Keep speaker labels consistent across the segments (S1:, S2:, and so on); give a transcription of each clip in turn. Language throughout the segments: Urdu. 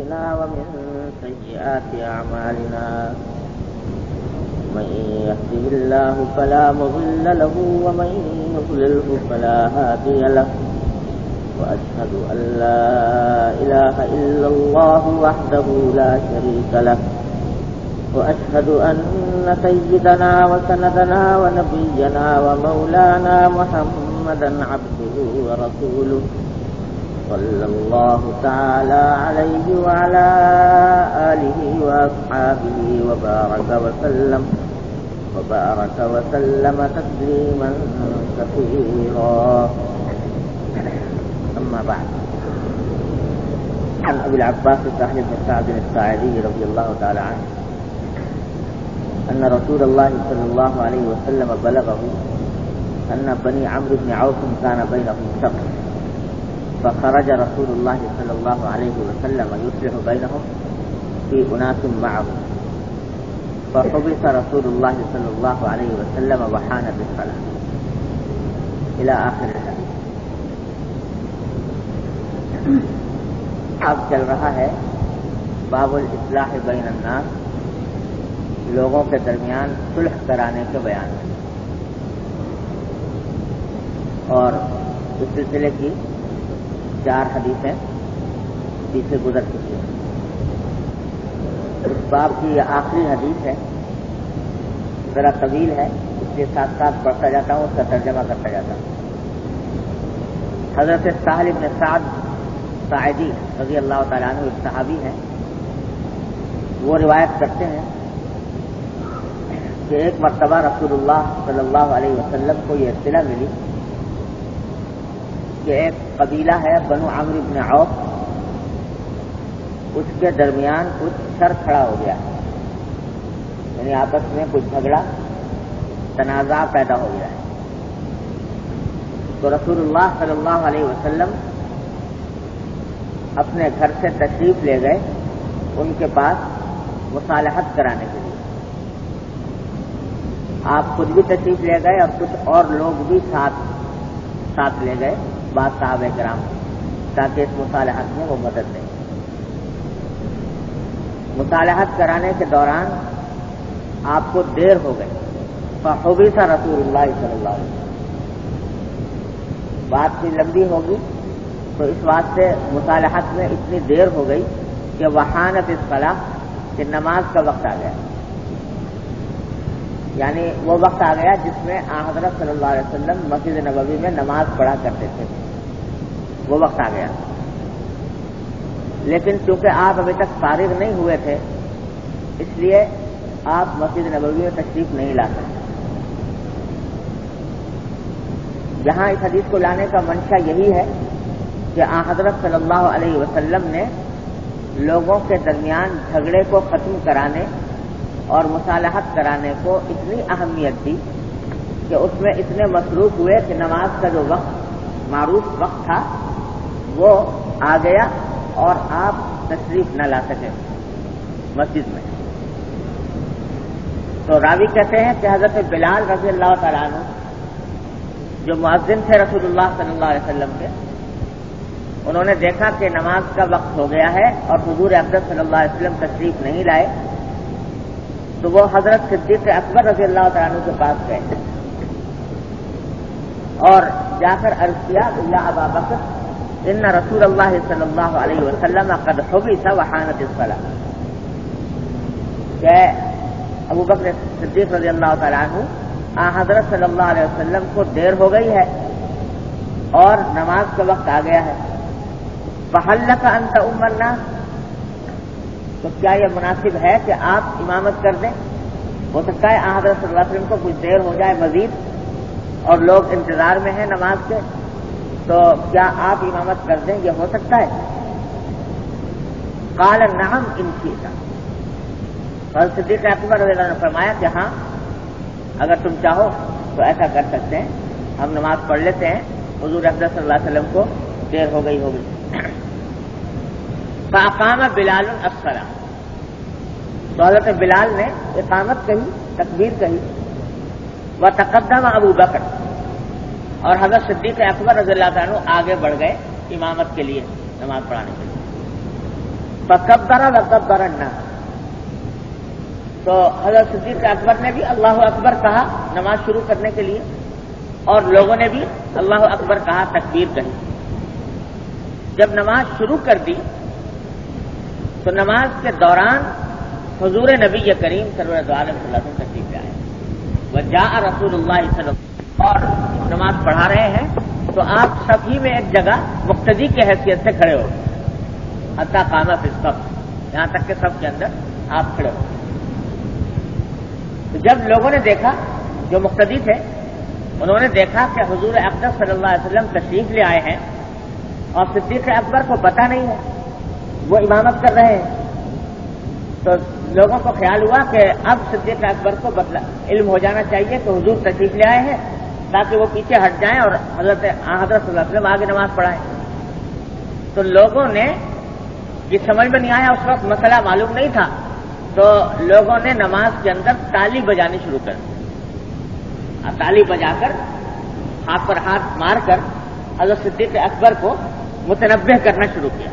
S1: أنفسنا ومن سيئات أعمالنا من يهده الله فلا مضل له ومن يضلله فلا هادي له وأشهد أن لا إله إلا الله وحده لا شريك له وأشهد أن سيدنا وسندنا ونبينا ومولانا محمدا عبده ورسوله صلى الله تعالى عليه وعلى آله وأصحابه وبارك وسلم تسليما كثيرا. أما بعد، عن أبي العباس سهل بن سعد الساعدي رضي الله تعالى عنه أن رسول الله صلى الله عليه وسلم بلغه أن بني عمرو بن عوف كان بينهم شق، فخرج رسول الله صلى الله عليه وسلم يصلح بينهم في أناس معه، فحبس رسول الله صلى الله عليه وسلم وحان بالصلاة إلى آخر الحديث. اب چل رہا ہے باب الاصلاح بین الناس، لوگوں کے درمیان صلح کرانے کے بیان میں، اور اس سلسلے کی 4 حدیثیں پیچھے گزر چکی ہیں. اس باب کی یہ آخری حدیث ہے، ذرا طویل ہے، اس کے ساتھ ساتھ پڑھتا جاتا ہوں، اس کا ترجمہ کرتا جاتا ہوں. حضرت سہل بن سعد ساعدی رضی اللہ تعالیٰ عنہ ایک صحابی ہیں. وہ روایت کرتے ہیں کہ ایک مرتبہ رسول اللہ صلی اللہ علیہ وسلم کو یہ اطلاع ملی کہ ایک قبیلہ ہے بنو عمرو بن عوف، اس کے درمیان کچھ شر کھڑا ہو گیا، یعنی آپس میں کچھ جھگڑا تنازع پیدا ہو گیا ہے. تو رسول اللہ صلی اللہ علیہ وسلم اپنے گھر سے تشریف لے گئے ان کے پاس مصالحت کرانے کے لیے. آپ خود بھی تشریف لے گئے اور کچھ اور لوگ بھی ساتھ لے گئے، بعض صحابہ کرام، تاکہ اس مصالحت میں وہ مدد دیں. مصالحت کرانے کے دوران آپ کو دیر ہو گئی، فحبس رسول اللہ صلی اللہ علیہ وسلم. بات بھی لمبی ہوگی تو اس واسطے مصالحت میں اتنی دیر ہو گئی کہ وحانت الصلاۃ، کہ نماز کا وقت آ گیا، یعنی وہ وقت آ گیا جس میں حضرت صلی اللہ علیہ وسلم مسجد نبوی میں نماز پڑھا کرتے تھے، وہ وقت آ گیا. لیکن چونکہ آپ ابھی تک فارغ نہیں ہوئے تھے، اس لیے آپ مسجد نبوی میں تشریف نہیں لا سکتے. یہاں اس حدیث کو لانے کا منشا یہی ہے کہ حضرت صلی اللہ علیہ وسلم نے لوگوں کے درمیان جھگڑے کو ختم کرانے اور مصالحت کرانے کو اتنی اہمیت دی کہ اس میں اتنے مصروف ہوئے کہ نماز کا جو وقت، معروف وقت تھا، وہ آ گیا اور آپ تشریف نہ لا سکے مسجد میں. تو راوی کہتے ہیں کہ حضرت بلال رضی اللہ تعالیٰ عنہ جو مؤذن تھے رسول اللہ صلی اللہ علیہ وسلم کے، انہوں نے دیکھا کہ نماز کا وقت ہو گیا ہے اور حضور اقدس صلی اللہ علیہ وسلم تشریف نہیں لائے، تو وہ حضرت صدیق اکبر رضی اللہ تعالیٰ عنہ کے پاس گئے اور جا کر عرض کیا یا ابا بکر ان رسول اللہ صلی اللہ علیہ وسلم قد حبس وحانت الصلاۃ، کہ ابو بکر صدیق رضی اللہ تعالیٰ عنہ حضرت صلی اللہ علیہ وسلم کو دیر ہو گئی ہے اور نماز کا وقت آ گیا ہے. فہل لک ان تؤم الناس، تو کیا یہ مناسب ہے کہ آپ امامت کر دیں؟ ہو سکتا ہے حضرت صلی اللہ علیہ وسلم کو کچھ دیر ہو جائے مزید اور لوگ انتظار میں ہیں نماز کے، تو کیا آپ امامت کر دیں؟ یہ ہو سکتا ہے. قال نعم ان شئت، اور صدیق اکبر رضی اللہ عنہ نے فرمایا کہ ہاں، اگر تم چاہو تو ایسا کر سکتے ہیں، ہم نماز پڑھ لیتے ہیں، حضور اقدس صلی اللہ علیہ وسلم کو دیر ہو گئی ہوگی. فاقام بلال الصلاۃ، تو حضرت بلال نے اقامت کہی، تکبیر کہی. وتقدم ابو بکر، اور حضرت صدیق اکبر رضی اللہ عنہ آگے بڑھ گئے امامت کے لیے، نماز پڑھانے کے لیے. فکبر وکبر الناس، تو حضرت صدیق اکبر نے بھی اللہ اکبر کہا نماز شروع کرنے کے لیے، اور لوگوں نے بھی اللہ اکبر کہا، تکبیر کہی۔ جب نماز شروع کر دی تو نماز کے دوران حضور نبی کریم سرور دو عالم صلی اللہ علیہ وسلم تشریف لے آئے، وجاء رسول اللہ صلی اللہ علیہ وسلم، اور نماز پڑھا رہے ہیں تو آپ سبھی میں ایک جگہ مقتدی کی حیثیت سے کھڑے ہو، حتی قام فی الصف، یہاں تک کہ سب کے اندر آپ کھڑے ہو۔ تو جب لوگوں نے دیکھا، جو مقتدی تھے انہوں نے دیکھا کہ حضور اقدس صلی اللہ علیہ وسلم تشریف لے آئے ہیں اور صدیق اکبر کو پتہ نہیں ہے، وہ امامت کر رہے ہیں، تو لوگوں کو خیال ہوا کہ اب صدیق اکبر کو علم ہو جانا چاہیے کہ حضور تشریف لے آئے ہیں، تاکہ وہ پیچھے ہٹ جائیں اور حضرت صلی اللہ علیہ وسلم آگے نماز پڑھائیں۔ تو لوگوں نے یہ سمجھ میں نہیں آیا، اس وقت مسئلہ معلوم نہیں تھا، تو لوگوں نے نماز کے اندر تالی بجانی شروع کر دی، تالی بجا کر ہاتھ پر ہاتھ مار کر حضرت صدیق اکبر کو متنبہ کرنا شروع کیا۔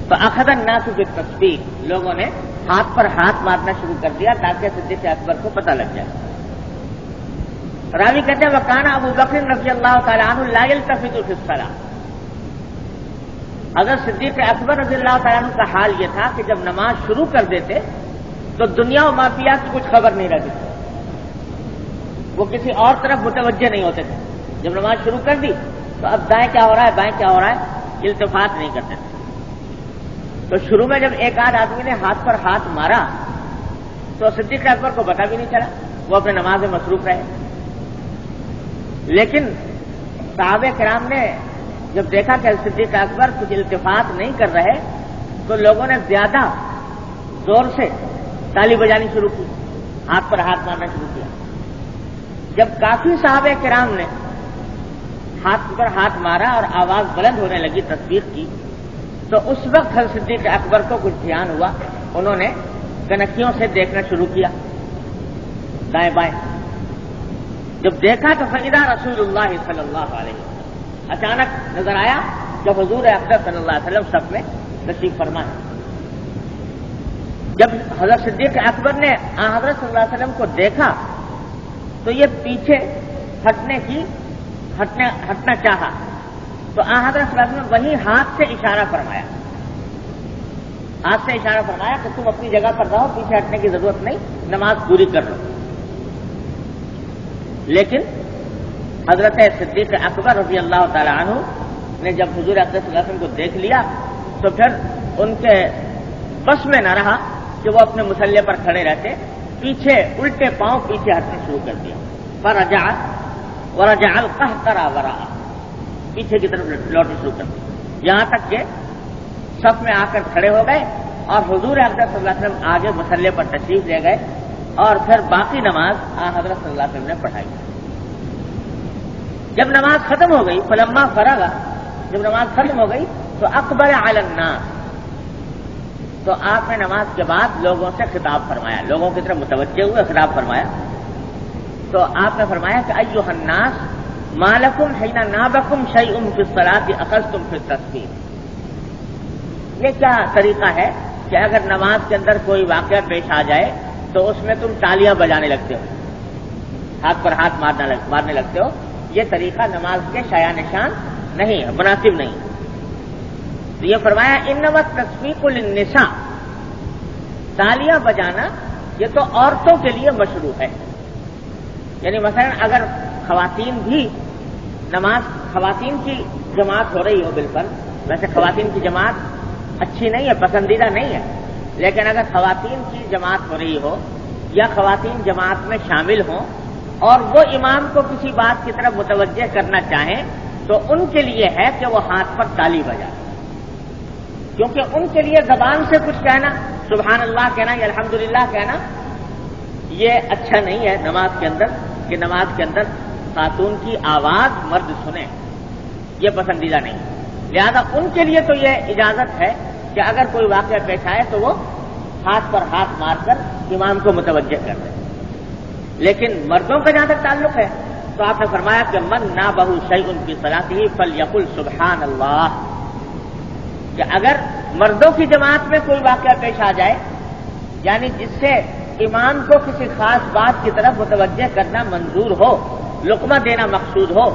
S1: فأخذ الناس بالتصفیق، لوگوں نے ہاتھ پر ہاتھ مارنا شروع کر دیا تاکہ صدیق اکبر کو پتہ لگ جائے۔ راوی کہتے ہیں وکان ابو بکر رضی اللہ تعالی عنہ لا یلتفت فی الصلاۃ، حضرت صدیق اکبر رضی اللہ تعالی عنہ کا حال یہ تھا کہ جب نماز شروع کر دیتے تو دنیا و مافیا کی کچھ خبر نہیں رہتی، وہ کسی اور طرف متوجہ نہیں ہوتے تھے۔ جب نماز شروع کر دی تو اب دائیں کیا ہو رہا ہے بائیں کیا ہو رہا ہے التفات نہیں کرتے تھے۔ تو شروع میں جب ایک آدھ آدمی نے ہاتھ پر ہاتھ مارا تو صدیق اکبر کو پتہ بھی نہیں چلا، وہ اپنے نماز میں مصروف رہے۔ لیکن صحابہ کرام نے جب دیکھا کہ صدیق اکبر کچھ التفات نہیں کر رہے تو لوگوں نے زیادہ زور سے تالی بجانی شروع کی، ہاتھ پر ہاتھ مارنا شروع کیا۔ جب کافی صحابہ کرام نے ہاتھ پر ہاتھ مارا اور آواز بلند ہونے لگی، تکبیر کی، تو اس وقت حضرت صدیق اکبر کو کچھ دھیان ہوا، انہوں نے کنکھیوں سے دیکھنا شروع کیا دائیں بائیں۔ جب دیکھا تو فإذا رسول اللہ صلی اللہ علیہ وسلم، اچانک نظر آیا کہ حضور اقدس صلی اللہ علیہ وسلم صف میں تشریف فرما ہے۔ جب حضرت صدیق اکبر نے حضرت صلی اللہ علیہ وسلم کو دیکھا تو یہ پیچھے ہٹنا چاہا، تو حضرت صلی اللہ علیہ وسلم وہی ہاتھ سے اشارہ فرمایا، کہ تم اپنی جگہ پر رہو، پیچھے ہٹنے کی ضرورت نہیں، نماز پوری کر لو۔ لیکن حضرت صدیق اکبر رضی اللہ تعالی عنہ نے جب حضور اقدس صلی اللہ علیہ وسلم کو دیکھ لیا تو پھر ان کے بس میں نہ رہا کہ وہ اپنے مصلی پر کھڑے رہتے، پیچھے الٹے پاؤں پیچھے ہٹنا شروع کر دیا، ورجع القہقرہ وراء، پیچھے کی طرف لوٹنا شروع کر دیا، یہاں تک کہ صف میں آ کر کھڑے ہو گئے اور حضور اقدس صلی اللہ علیہ وسلم آگے مصلی پر تشریف لے گئے اور پھر باقی نماز حضرت صلی اللہ علیہ وسلم نے پڑھائی۔ جب نماز ختم ہو گئی، فلما فرغ، جب نماز ختم ہو گئی تو اقبل علی الناس، تو آپ نے نماز کے بعد لوگوں سے خطاب فرمایا، لوگوں کی طرف متوجہ ہوئے خطاب فرمایا، تو آپ نے فرمایا کہ ایھا الناس ما لکم حین نابکم شیء فی الصلاۃ اخذتم فی التسبیح، یہ کیا طریقہ ہے کہ اگر نماز کے اندر کوئی واقعہ پیش آ جائے تو اس میں تم تالیاں بجانے لگتے ہو، ہاتھ پر ہاتھ مارنے لگتے ہو، یہ طریقہ نماز کے شایع نشان نہیں ہے، مناسب نہیں۔ تو یہ فرمایا انما التصفیق للنساء، تالیاں بجانا یہ تو عورتوں کے لیے مشروع ہے، یعنی مثلا اگر خواتین بھی خواتین کی جماعت ہو رہی ہو، بالکل ویسے خواتین کی جماعت اچھی نہیں ہے، پسندیدہ نہیں ہے، لیکن اگر خواتین کی جماعت ہو رہی ہو یا خواتین جماعت میں شامل ہوں اور وہ امام کو کسی بات کی طرف متوجہ کرنا چاہیں تو ان کے لیے ہے کہ وہ ہاتھ پر تالی بجائے، کیونکہ ان کے لیے زبان سے کچھ کہنا، سبحان اللہ کہنا یا الحمدللہ کہنا، یہ اچھا نہیں ہے نماز کے اندر، کہ نماز کے اندر خاتون کی آواز مرد سنیں، یہ پسندیدہ نہیں۔ لہذا ان کے لیے تو یہ اجازت ہے کہ اگر کوئی واقعہ پیش آئے تو وہ ہاتھ پر ہاتھ مار کر امام کو متوجہ کر دیں، لیکن مردوں کا جہاں تک تعلق ہے تو آپ نے فرمایا کہ من نابہ شیء فی صلاتہ فلیقل سبحان اللہ، کہ اگر مردوں کی جماعت میں کوئی واقعہ پیش آ جائے یعنی جس سے امام کو کسی خاص بات کی طرف متوجہ کرنا منظور ہو، لقمہ دینا مقصود ہو،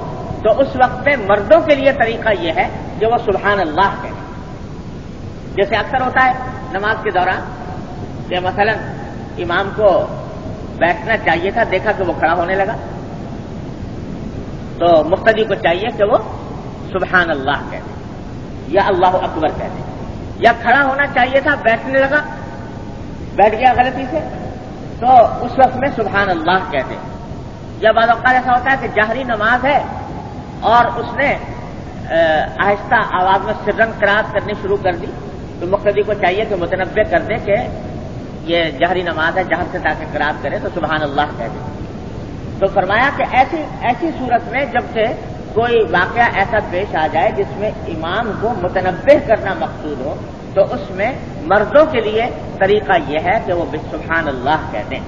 S1: تو اس وقت میں مردوں کے لیے طریقہ یہ ہے کہ وہ سبحان اللہ کہیں. جیسے اکثر ہوتا ہے نماز کے دوران کہ مثلا امام کو بیٹھنا چاہیے تھا، دیکھا کہ وہ کھڑا ہونے لگا، تو مقتدی کو چاہیے کہ وہ سبحان اللہ کہہ دے یا اللہ اکبر کہہ دے. یا کھڑا ہونا چاہیے تھا، بیٹھنے لگا، بیٹھ گیا غلطی سے، تو اس وقت میں سبحان اللہ کہہ دے. یا بعض اوقات ایسا ہوتا ہے کہ جہری نماز ہے اور اس نے آہستہ آواز میں سرن قرات کرنی شروع کر دی، تو مقتدی کو چاہیے کہ متنبہ کر دے کہ یہ جہری نماز ہے، جہر سے تاکہ قرات کرے تو سبحان اللہ کہہ دے. تو فرمایا کہ ایسی صورت میں جب سے کوئی واقعہ ایسا پیش آ جائے جس میں امام کو متنبہ کرنا مقصود ہو، تو اس میں مردوں کے لیے طریقہ یہ ہے کہ وہ سبحان اللہ کہہ دیں.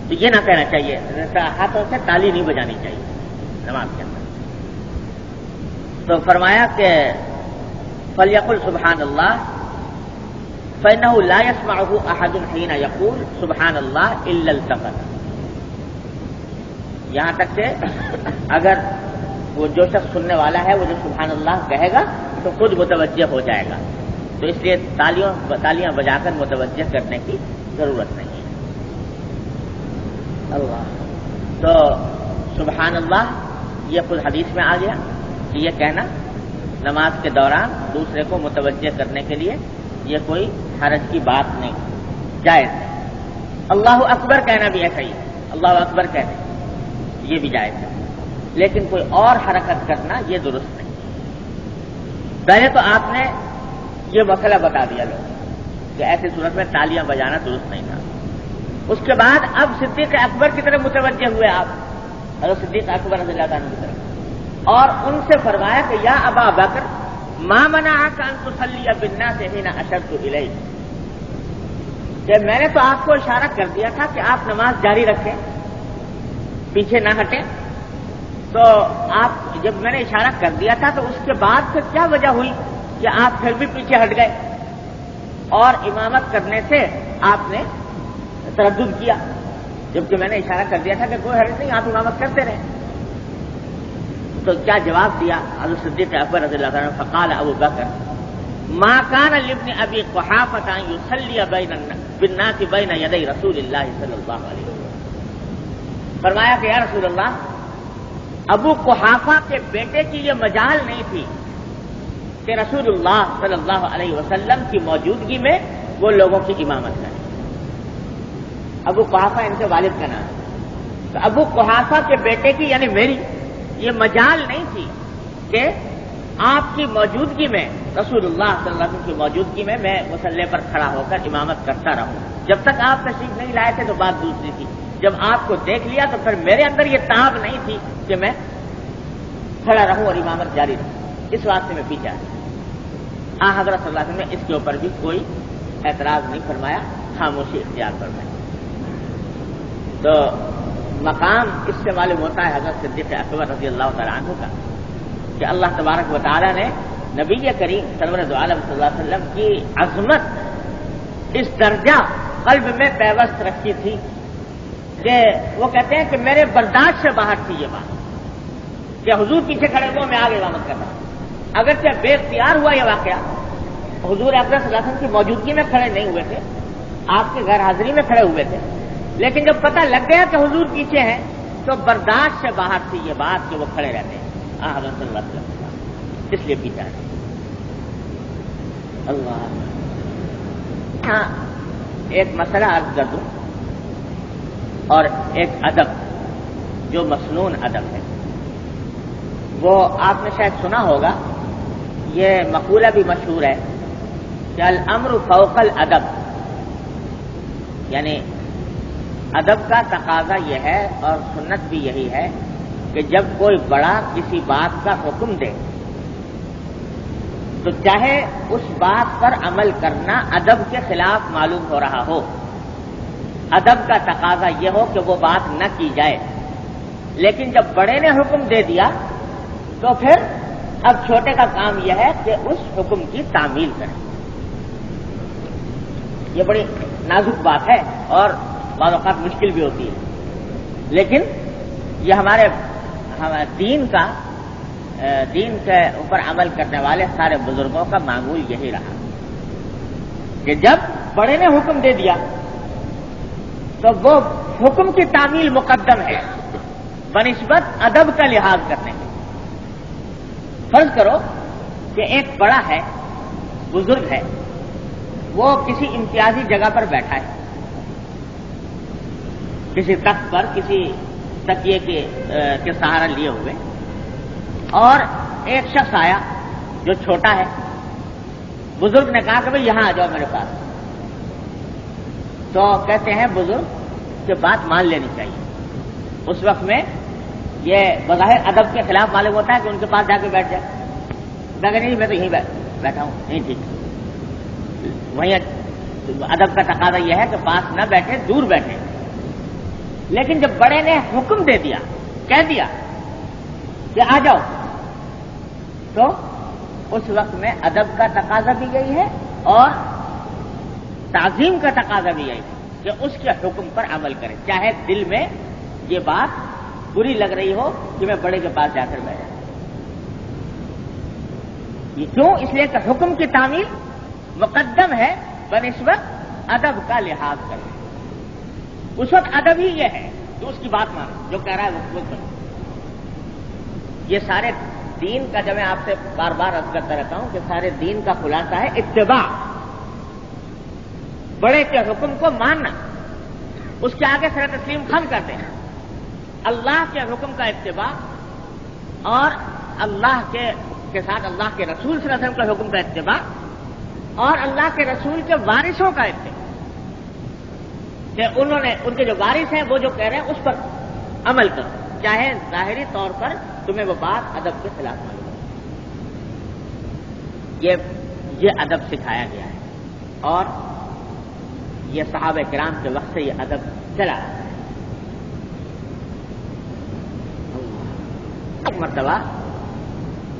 S1: تو یہ نہ کہنا چاہیے، ہاتھوں سے تالی نہیں بجانی چاہیے نماز کے اندر. تو فرمایا کہ فَلْيَقُلْ سُبْحَانَ اللَّهِ فَإِنَّهُ لَا يَسْمَعُهُ أَحَدٌ حِينَ يَقُولُ سُبْحَانَ اللَّهِ إِلَّا الْتَفَتَ. یہاں تک کہ اگر وہ جو شخص سننے والا ہے وہ جو سبحان اللہ کہے گا تو خود متوجہ ہو جائے گا، تو اس لیے تالیاں بجا کر متوجہ کرنے کی ضرورت نہیں ہے. اللہ تو سبحان اللہ یہ خود حدیث میں آ گیا کہ یہ کہنا نماز کے دوران دوسرے کو متوجہ کرنے کے لیے یہ کوئی حرج کی بات نہیں، جائز ہے. اللہ اکبر کہنا بھی ایسا ہی، اللہ اکبر کہنا یہ بھی جائز ہے، لیکن کوئی اور حرکت کرنا یہ درست نہیں. پہلے تو آپ نے یہ مسئلہ بتا دیا لوگ کہ ایسی صورت میں تالیاں بجانا درست نہیں تھا. اس کے بعد اب صدیق اکبر کی طرف متوجہ ہوئے آپ، حضرت صدیق اکبر رضی اللہ عنہ کی طرف، اور ان سے فرمایا کہ یا ابا بکر ما منعک ان تصلی بالناس حین اشرت الیک، کہ میں نے تو آپ کو اشارہ کر دیا تھا کہ آپ نماز جاری رکھیں، پیچھے نہ ہٹیں. تو آپ جب میں نے اشارہ کر دیا تھا تو اس کے بعد پھر کیا وجہ ہوئی کہ آپ پھر بھی پیچھے ہٹ گئے اور امامت کرنے سے آپ نے تردد کیا، جبکہ میں نے اشارہ کر دیا تھا کہ کوئی حرج نہیں، آپ امامت کرتے رہے. تو کیا جواب دیا حضرت صدیق اکبر رضی اللہ عنہ؟ فقال ابو بکر ما كان لابن ابي قحافه ان يصلي بالناس بين يدي رسول الله صلی اللہ علیہ وسلم. فرمایا کہ یا رسول اللہ، ابو قحافہ کے بیٹے کی یہ مجال نہیں تھی کہ رسول اللہ صلی اللہ علیہ وسلم کی موجودگی میں وہ لوگوں کی امامت کریں. ابو قحافہ ان کے والد کا نام ہے. تو ابو قحافہ کے بیٹے کی یعنی میری یہ مجال نہیں تھی کہ آپ کی موجودگی میں، رسول اللہ صلی اللہ علیہ وسلم کی موجودگی میں میں مصلی پر کھڑا ہو کر امامت کرتا رہوں. جب تک آپ تشریف نہیں لائے تھے تو بات دوسری تھی، جب آپ کو دیکھ لیا تو پھر میرے اندر یہ تاب نہیں تھی کہ میں کھڑا رہوں اور امامت جاری رہوں، اس واسطے میں پیچھے آ گیا. حضرت صلی اللہ علیہ وسلم نے اس کے اوپر بھی کوئی اعتراض نہیں فرمایا، خاموشی اختیار فرمائی. تو مقام اس سے معلوم ہوتا ہے حضرت صدیق اکبر رضی اللہ تعالیٰ عنہ کا کہ اللہ تبارک و تعالیٰ نے نبی کریم سرور دو عالم صلی اللہ علیہ وسلم کی عظمت اس درجہ قلب میں پیوست رکھی تھی کہ وہ کہتے ہیں کہ میرے برداشت سے باہر تھی یہ بات کہ حضور پیچھے کھڑے ہوئے میں آگے امامت کر رہا ہوں. اگرچہ بے اختیار ہوا یہ واقعہ، حضور اکرم صلی اللہ علیہ وسلم کی موجودگی میں کھڑے نہیں ہوئے تھے، آپ کے غیر حاضری میں کھڑے ہوئے تھے، لیکن جب پتہ لگ گیا کہ حضور پیچھے ہیں تو برداشت سے باہر تھی یہ بات کہ وہ کھڑے رہتے ہیں حضرت صلی اللہ علیہ وسلم، اس لیے پیچھے ہے. اللہ ہاں ایک مسئلہ عرض کر دوں، اور ایک ادب جو مسنون ادب ہے، وہ آپ نے شاید سنا ہوگا، یہ مقولہ بھی مشہور ہے کہ الامر فوق الادب، یعنی ادب کا تقاضا یہ ہے اور سنت بھی یہی ہے کہ جب کوئی بڑا کسی بات کا حکم دے تو چاہے اس بات پر عمل کرنا ادب کے خلاف معلوم ہو رہا ہو، ادب کا تقاضا یہ ہو کہ وہ بات نہ کی جائے، لیکن جب بڑے نے حکم دے دیا تو پھر اب چھوٹے کا کام یہ ہے کہ اس حکم کی تعمیل کریں. یہ بڑی نازک بات ہے اور بعض اوقات مشکل بھی ہوتی ہے، لیکن یہ ہمارے دین کے اوپر عمل کرنے والے سارے بزرگوں کا معمول یہی رہا کہ جب بڑے نے حکم دے دیا تو وہ حکم کی تعمیل مقدم ہے بنسبت ادب کا لحاظ کرنے کے. فرض کرو کہ ایک بڑا ہے، بزرگ ہے، وہ کسی امتیازی جگہ پر بیٹھا ہے، کسی تخت پر، کسی تکیے کے سہارا لیے ہوئے، اور ایک شخص آیا جو چھوٹا ہے. بزرگ نے کہا کہ بھئی یہاں آ جاؤ میرے پاس. تو کہتے ہیں بزرگ کہ بات مان لینی چاہیے. اس وقت میں یہ بظاہر ادب کے خلاف معلوم ہوتا ہے کہ ان کے پاس جا کے بیٹھ جائے. نہیں میں تو یہیں بیٹھا ہوں. نہیں ٹھیک، وہیں ادب کا تقاضا یہ ہے کہ پاس نہ بیٹھے، دور بیٹھے. لیکن جب بڑے نے حکم دے دیا، کہہ دیا کہ آ جاؤ، تو اس وقت میں ادب کا تقاضا بھی یہی ہے اور تعظیم کا تقاضا بھی یہی ہے کہ اس کے حکم پر عمل کریں، چاہے دل میں یہ بات بری لگ رہی ہو کہ میں بڑے کے پاس جا کر بیٹھا. یہ کیوں؟ اس لیے کہ حکم کی تعمیل مقدم ہے بنسبت ادب کا لحاظ کریں. اس وقت ادب ہی یہ ہے کہ اس کی بات مانو، جو کہہ رہا ہے وہ کرو. یہ سارے دین کا، جب میں آپ سے بار بار عرض کرتا رہتا ہوں کہ سارے دین کا خلاصہ ہے اتباع. بڑے کے حکم کو ماننا، اس کے آگے سر تسلیم خم کر دینا. اللہ کے حکم کا اتباع اور اللہ کے ساتھ اللہ کے رسول صلی اللہ علیہ وسلم کے حکم کا اتباع اور اللہ کے رسول کے وارثوں کا اتباع، کہ انہوں نے، ان کے جو وارث ہیں وہ جو کہہ رہے ہیں اس پر عمل کرو، چاہے ظاہری طور پر تمہیں وہ بات ادب کے خلاف معلوم ہو. یہ ادب سکھایا گیا ہے اور یہ صحابہ کرام کے وقت سے یہ ادب چلا. ایک مرتبہ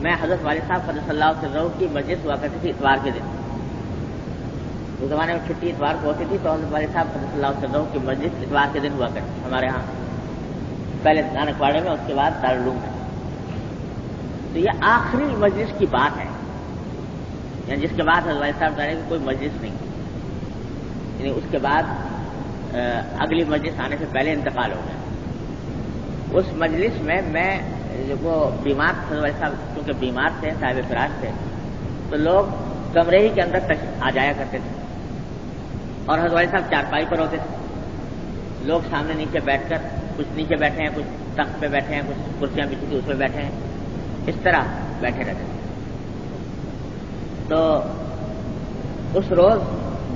S1: میں حضرت والد صاحب قدس اللہ سرہ کی مجلس ہوا کرتی تھی اتوار کے دن. اس زمانے میں چھٹی اتوار کو ہوتی تھی، تو حضرت والد صاحب قدس اللہ سرہ کی مجلس اتوار کے دن ہوا کرتی ہمارے ہاں، پہلے نانکواڑے میں، اس کے بعد دارالعلوم میں. تو یہ آخری مجلس کی بات ہے، یعنی جس کے بعد حضرت والد صاحب کہہ رہے ہیں کہ کوئی مجلس نہیں، یعنی اس کے بعد اگلی مجلس آنے سے پہلے انتقال ہو گیا. اس مجلس میں وہ بیمار حضرت والد صاحب کیونکہ بیمار تھے، صاحب فراش تھے، تو لوگ کمرے ہی کے اندر تک آ جایا کرتے تھے اور حضرت والد صاحب چارپائی پر ہوتے تھے. لوگ سامنے نیچے بیٹھ کر، کچھ نیچے بیٹھے ہیں، کچھ تخت پہ بیٹھے ہیں، کچھ کرسیاں بچھی تھی اس پہ بیٹھے ہیں، اس طرح بیٹھے رہتے تھے. تو اس روز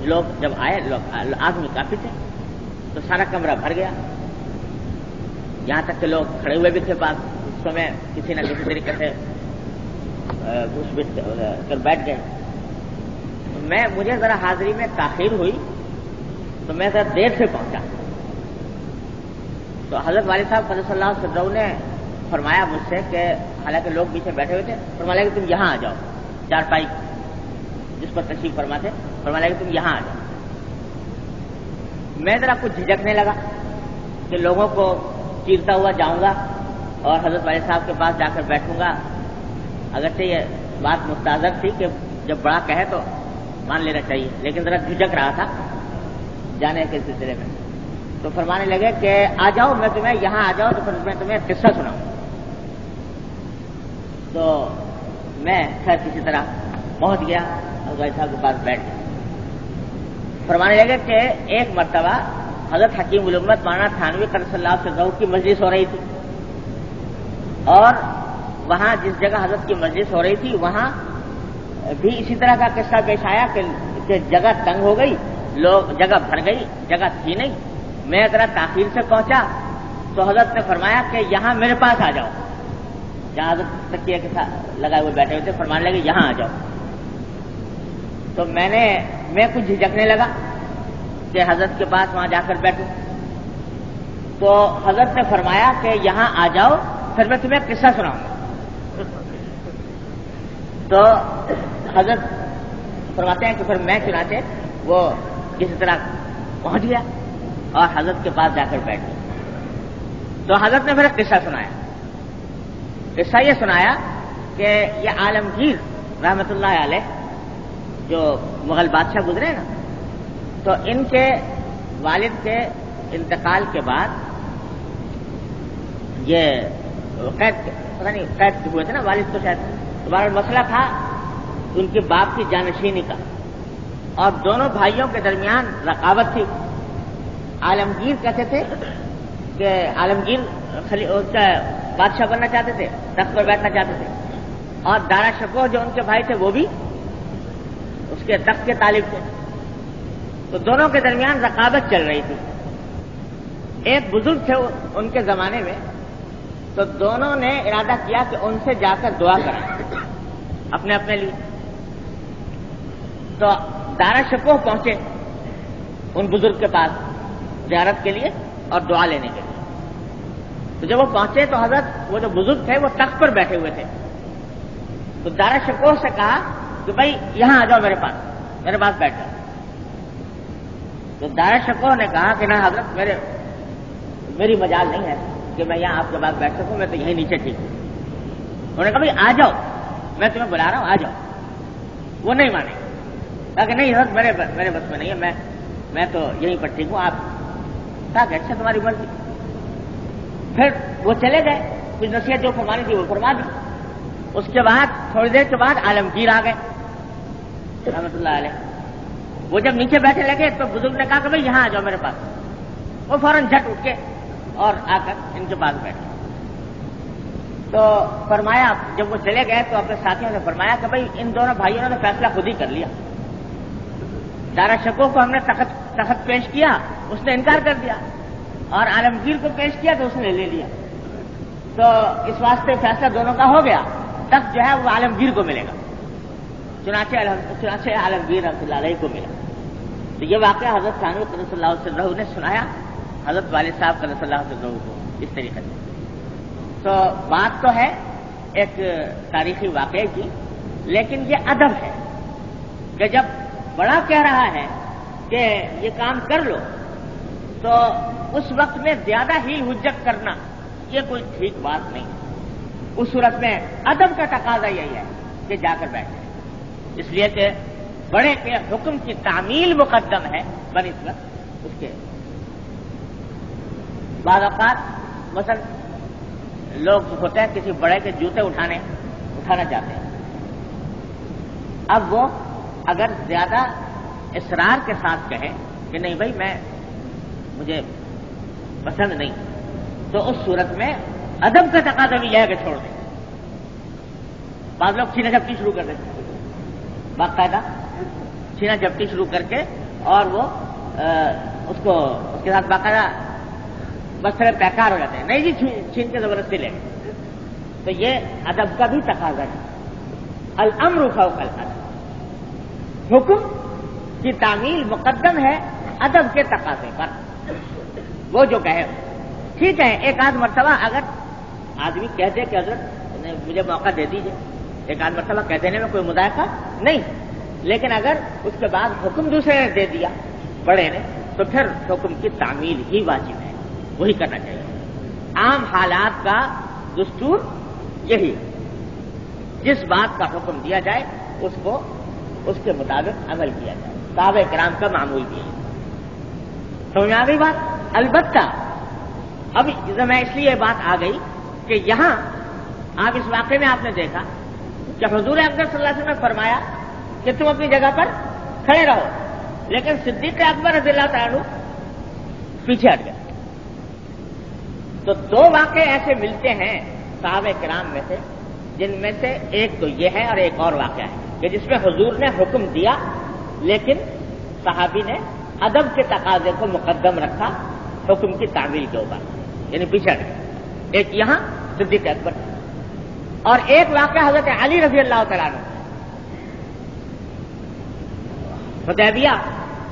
S1: لوگ جب آئے، آدمی کافی تھے، تو سارا کمرہ بھر گیا، یہاں تک کہ لوگ کھڑے ہوئے بھی تھے. پاس اس سمے کسی نہ کسی طریقے سے بیٹھ گئے. مجھے ذرا حاضری میں تاخیر ہوئی تو میں ذرا دیر سے پہنچا. تو حضرت والد صاحب قدس اللہ سرہ نے فرمایا مجھ سے کہ حالانکہ لوگ پیچھے بیٹھے ہوئے تھے، فرمایا کہ تم یہاں آ جاؤ، چارپائی جس پر تشریف فرما تھے، فرمایا کہ تم یہاں آ جاؤ. میں ذرا کچھ جھجکنے لگا کہ لوگوں کو چیرتا ہوا جاؤں گا اور حضرت والد صاحب کے پاس جا کر بیٹھوں گا. اگرچہ یہ بات مستحضر تھی کہ جب بڑا کہے تو مان لینا چاہیے، لیکن ذرا جھجک رہا تھا جانے کے سلسلے میں. تو فرمانے لگے کہ آ جاؤ، میں تمہیں یہاں آ جاؤ تو پھر میں تمہیں قصہ سناؤں. تو میں خیر کسی طرح پہنچ گیا، حضرت والد صاحب کے پاس بیٹھ گیا. فرمانے لگے کہ ایک مرتبہ حضرت حکیم الامت مولانا تھانوی قدس اللہ سرہ کی مجلس ہو رہی تھی، اور وہاں جس جگہ حضرت کی مجلس ہو رہی تھی وہاں بھی اسی طرح کا قصہ پیش آیا کہ جگہ تنگ ہو گئی، لوگ جگہ بھر گئی، جگہ تھی نہیں. میں ذرا تاخیر سے پہنچا تو حضرت نے فرمایا کہ یہاں میرے پاس آ جاؤ، جہاں حضرت تکیے کے ساتھ لگائے ہوئے بیٹھے ہوئے تھے. فرمانے لگے یہاں آ جاؤ. تو میں کچھ جھجکنے لگا کہ حضرت کے پاس وہاں جا کر بیٹھوں. تو حضرت نے فرمایا کہ یہاں آ جاؤ، پھر میں تمہیں قصہ سناؤں گا. تو حضرت فرماتے ہیں کہ پھر میں چنانچہ وہ کسی طرح پہنچ گیا اور حضرت کے پاس جا کر بیٹھ گیا. تو حضرت نے پھر ایک قصہ سنایا. قصہ یہ سنایا کہ یہ عالمگیر رحمت اللہ علیہ جو مغل بادشاہ گزرے نا، تو ان کے والد کے انتقال کے بعد یہ قید پتہ نہیں قید ہوئے تھے نا والد، تو شاید تمہارا مسئلہ تھا ان کے باپ کی جانشینی کا، اور دونوں بھائیوں کے درمیان رقابت تھی. عالمگیر کہتے تھے کہ عالمگیر بادشاہ بننا چاہتے تھے، تخت پر بیٹھنا چاہتے تھے، اور دارا شکوہ جو ان کے بھائی تھے وہ بھی اس کے تخت کے طالب تھے. تو دونوں کے درمیان رقابت چل رہی تھی. ایک بزرگ تھے ان کے زمانے میں، تو دونوں نے ارادہ کیا کہ ان سے جا کر دعا کریں اپنے اپنے لیے. تو دارا شکوہ پہنچے ان بزرگ کے پاس زیارت کے لیے اور دعا لینے کے لیے. تو جب وہ پہنچے تو حضرت وہ جو بزرگ تھے وہ تخت پر بیٹھے ہوئے تھے. تو دارا شکوہ سے کہا کہ بھائی یہاں آ جاؤ میرے پاس بیٹھ جاؤ. تو دارا شکوہ نے کہا کہ نہ حضرت میری مجال نہیں ہے کہ میں یہاں آپ کے پاس بیٹھ سکوں، میں تو یہیں نیچے ٹھیک ہوں. انہوں نے کہا بھائی آ جاؤ، میں تمہیں بلا رہا ہوں، آ جاؤ. وہ نہیں مانے، کہا کہ نہیں حضرت میرے بس میں نہیں ہے، میں تو یہیں پر ٹھیک ہوں. آپ کہا کہ اچھا تمہاری مرضی. پھر وہ چلے گئے، کچھ نصیحت جو فرمانی تھی وہ فرما دی. اس کے بعد تھوڑی دیر کے بعد عالمگیر آ گئے رحمت اللہ علیہ. وہ جب نیچے بیٹھے لگے تو بزرگ نے کہا کہ بھائی یہاں آ جاؤ میرے پاس. وہ فوراً جھٹ اٹھ کے اور آ کر ان کے پاس بیٹھے. تو فرمایا جب وہ چلے گئے تو اپنے ساتھیوں نے فرمایا کہ بھائی ان دونوں بھائیوں نے فیصلہ خود ہی کر لیا. دارا شکوہ کو ہم نے تخت پیش کیا، اس نے انکار کر دیا، اور عالمگیر کو پیش کیا تو اس نے لے لیا. تو اس واسطے فیصلہ دونوں کا ہو گیا. تخت جو ہے وہ عالمگیر کو ملے گا. چنانچہ عالمگیر رحمۃ اللہ علیہ کو ملا. تو یہ واقعہ حضرت ثانوی قدس اللہ سرہ نے سنایا حضرت والد صاحب قدس اللہ سرہ کو اس طریقے سے. تو بات تو ہے ایک تاریخی واقعے کی، لیکن یہ ادب ہے کہ جب بڑا کہہ رہا ہے کہ یہ کام کر لو تو اس وقت میں زیادہ ہی حجت کرنا یہ کوئی ٹھیک بات نہیں. اس صورت میں ادب کا تقاضا یہی ہے کہ جا کر بیٹھے، اس لیے کہ بڑے کے حکم کی تعمیل مقدم ہے بنسبت اس کے. بعض اوقات مثلا لوگ ہوتے ہیں کسی بڑے کے جوتے اٹھانا چاہتے ہیں. اب وہ اگر زیادہ اصرار کے ساتھ کہے کہ نہیں بھائی مجھے پسند نہیں، تو اس صورت میں ادب کا تقاضا بھی یہ ہے کہ چھوڑ دیں. بعض لوگ چھینا جھپٹی شروع کر دیتے ہیں، باقاعدہ چھینا جھپٹی شروع کر کے، اور وہ اس کے ساتھ باقاعدہ بس تھوڑے بیکار ہو جاتے ہیں. نہیں جی چھین کے زبردستی لیں گے. تو یہ ادب کا بھی تقاضا ہے. الامر فوق الادب، حکم کی تعمیل مقدم ہے ادب کے تقاضے پر. وہ جو کہے ٹھیک ہے. ایک آدھ مرتبہ اگر آدمی کہہ دے کہ حضرت مجھے موقع دے دیجیے، ایک آدھ مرتبہ کہہ دینے میں کوئی مذائقہ نہیں، لیکن اگر اس کے بعد حکم دوسرے نے دے دیا بڑے نے تو پھر حکم کی تعمیل ہی واجب ہے، وہی کرنا چاہیے. عام حالات کا دستور یہی، جس بات کا حکم دیا جائے اس کے مطابق عمل کیا جائے. صحابہ کرام کا معمول بھی ہے. سمجھ آ گئی بات؟ البتہ اب میں اس لیے بات آ گئی کہ یہاں آپ اس واقعے میں آپ نے دیکھا کہ حضور اکبر صلی اللہ علیہ وسلم نے فرمایا کہ تم اپنی جگہ پر کھڑے رہو، لیکن صدیق اکبر رضی اللہ تعالیٰ عنہ پیچھے ہٹ گئے. تو دو واقعے ایسے ملتے ہیں صحابہ کرام میں سے، جن میں سے ایک تو یہ ہے اور ایک اور واقعہ ہے کہ جس میں حضور نے حکم دیا لیکن صحابی نے ادب کے تقاضے کو مقدم رکھا حکم کی تعمیل کے اوپر، یعنی پیچھے ہٹ گئے. ایک یہاں صدیق اکبر، اور ایک واقعہ حضرت علی رضی اللہ تعالیٰ عنہ. حدیبیہ،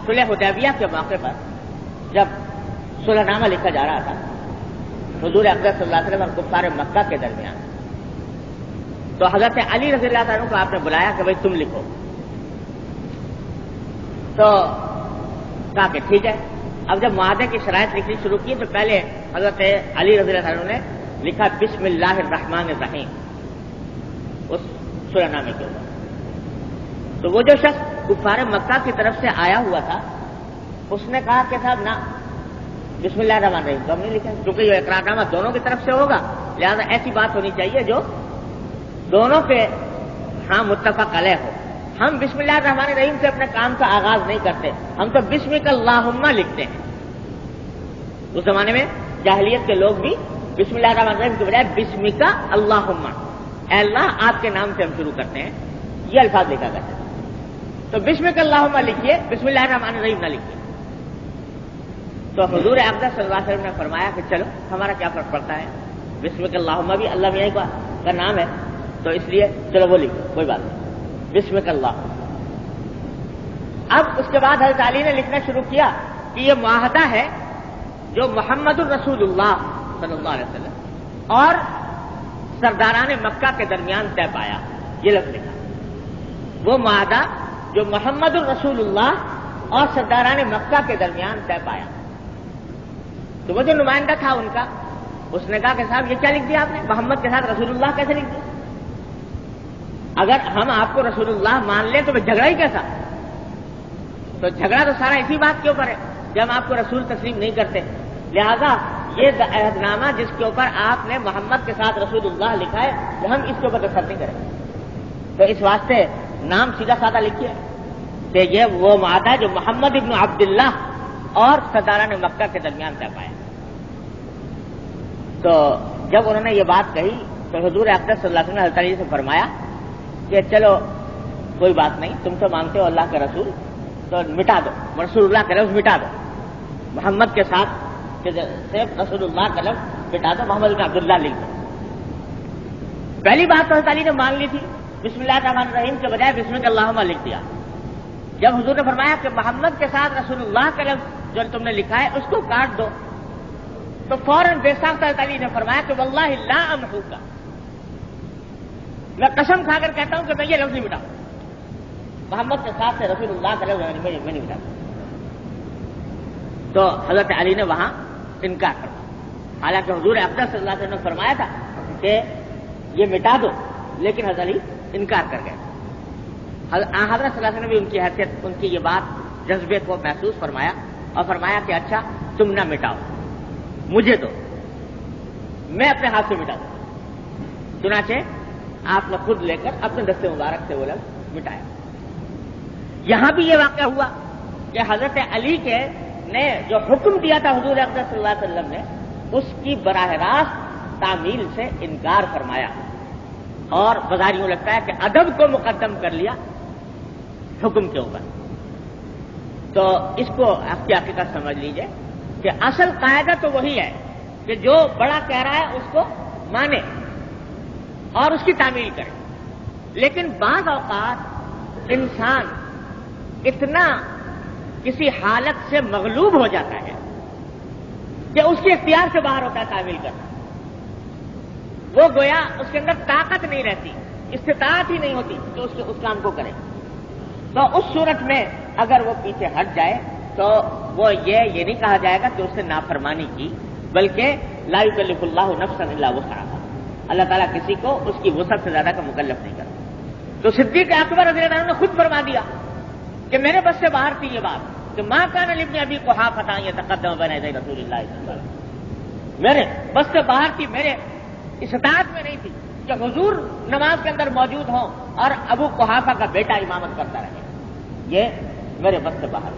S1: صلح حدیبیہ کے موقع پر جب صلح نامہ لکھا جا رہا تھا حضور اکبر صلی اللہ علیہ وسلم اور کفار مکہ کے درمیان، تو حضرت علی رضی اللہ عنہ کو آپ نے بلایا کہ بھائی تم لکھو. تو کہا کہ ٹھیک ہے. اب جب معاہدے کی شرائط لکھنی شروع کی تو پہلے حضرت علی رضی اللہ عنہ نے لکھا بسم اللہ الرحمن الرحیم اس سورہ نامے کے اوپر. تو وہ جو شخص کفار مکہ کی طرف سے آیا ہوا تھا اس نے کہا کہ صاحب نہ بسم اللہ الرحمن الرحیم تو ہم نہیں لکھیں کیونکہ یہ اقرار نامہ دونوں کی طرف سے ہوگا, لہذا ایسی بات ہونی چاہیے جو دونوں پہ ہاں متفق علیہ ہو. ہم بسم اللہ الرحمن الرحیم سے اپنے کام کا آغاز نہیں کرتے, ہم تو بسمک اللہم لکھتے ہیں. اس زمانے میں جاہلیت کے لوگ بھی بسم اللہ الرحمن الرحیم کے بجائے بسمک اللہم, اے اللہ آپ کے نام سے ہم شروع کرتے ہیں, یہ الفاظ لکھا کرتے ہیں. تو بسمک اللہم لکھیے, بسم اللہ الرحمن الرحیم نہ لکھیے. تو حضور اقدس صلی اللہ علیہ وسلم نے فرمایا کہ چلو ہمارا کیا فرق پڑتا ہے, بسمک اللہم بھی اللہ میاں کا نام ہے تو اس لیے چلو وہ لکھو, کوئی بات نہیں, بسمک اللہ. اب اس کے بعد حضرت علی نے لکھنا شروع کیا کہ یہ معاہدہ ہے جو محمد الرسول اللہ صلی اللہ علیہ وسلم اور سرداران مکہ کے درمیان طے پایا. یہ لفظ لکھا, وہ معاہدہ جو محمد الرسول اللہ اور سرداران مکہ کے درمیان طے پایا. تو وہ جو نمائندہ تھا ان کا, اس نے کہا کہ صاحب یہ کیا لکھ دیا آپ نے, محمد کے ساتھ رسول اللہ کیسے لکھ دیا؟ اگر ہم آپ کو رسول اللہ مان لیں تو جھگڑا ہی کیسا؟ تو جھگڑا تو سارا اسی بات کے اوپر ہے کہ ہم آپ کو رسول تسلیم نہیں کرتے, لہذا یہ عہد نامہ جس کے اوپر آپ نے محمد کے ساتھ رسول اللہ لکھا ہے کہ ہم اس کے اوپر دستخط نہیں کریں. تو اس واسطے نام سیدھا سادہ لکھیے کہ یہ وہ معاہدہ جو محمد ابن عبداللہ اور سرداران مکہ کے درمیان طے پایا. تو جب انہوں نے یہ بات کہی تو حضور اقدس صلی اللہ علیہ وسلم نے حضرت علی سے فرمایا کہ چلو کوئی بات نہیں, تم تو مانتے ہو اللہ کے رسول, تو مٹا دو رسول اللہ کا لفظ مٹا دو, محمد کے ساتھ صرف رسول اللہ کا لفظ مٹا دو, محمد بن عبداللہ لکھ دو. پہلی بات تو حضرت علی نے مان لی تھی, بسم اللہ الرحمن الرحیم کے بجائے بسمک اللہم لکھ دیا. جب حضور نے فرمایا کہ محمد کے ساتھ رسول اللہ کا لفظ جو تم نے لکھا ہے اس کو کاٹ دو, تو فوراً بے ساختہ حضرت علی نے فرمایا کہ واللہ لا امحوک, میں قسم کھا کر کہتا ہوں کہ میں یہ لفظ نہیں مٹاؤں, محمد کے ساتھ سے رسول اللہ کا لفظ میں نہیں مٹاتا. تو حضرت علی نے وہاں انکار کر دیا, حالانکہ حضور اقدس صلی اللہ علیہ وسلم نے فرمایا تھا کہ یہ مٹا دو, لیکن حضرت علی انکار کر گئے. حضرت صلی اللہ علیہ وسلم نے بھی ان کی حیثیت, ان کی یہ بات جذبے کو محسوس فرمایا اور فرمایا کہ اچھا تم نہ مٹاؤ, مجھے دو, میں اپنے ہاتھ سے مٹا دوں. چنانچہ آپ نے خود لے کر اپنے دست مبارک سے وہ لفظ مٹایا. یہاں بھی یہ واقعہ ہوا کہ حضرت علی کے نے جو حکم دیا تھا حضور اقدس صلی اللہ علیہ وسلم نے, اس کی براہ راست تعمیل سے انکار فرمایا, اور بظاہر یوں لگتا ہے کہ ادب کو مقدم کر لیا حکم کے اوپر. تو اس کو آپ کی حقیقت سمجھ لیجئے کہ اصل قاعدہ تو وہی ہے کہ جو بڑا کہہ رہا ہے اس کو مانے اور اس کی تعمیل کرے. لیکن بعض اوقات انسان اتنا کسی حالت سے مغلوب ہو جاتا ہے کہ اس کے اختیار سے باہر ہوتا ہے تعمیل کرنا. وہ گویا اس کے اندر طاقت نہیں رہتی, استطاعت ہی نہیں ہوتی کہ اس کام کو کرے. تو اس صورت میں اگر وہ پیچھے ہٹ جائے تو وہ یہ نہیں کہا جائے گا کہ اس نے نافرمانی کی, بلکہ لا یکلف اللہ نفسا الا وسعها, اللہ تعالیٰ کسی کو اس کی وسعت سے زیادہ کا مکلف نہیں کرتا. تو صدیق اکبر رضی اللہ عنہ نے خود فرما دیا کہ میرے بس سے باہر تھی یہ بات کہ ما کان لابن ابی قحافہ یتقدم بین یدی رسول اللہ صلی اللہ علیہ وسلم, میرے بس سے باہر تھی, میرے استطاعت میں نہیں تھی کہ حضور نماز کے اندر موجود ہوں اور ابو قحافہ کا بیٹا امامت کرتا رہے, یہ میرے بس سے باہر.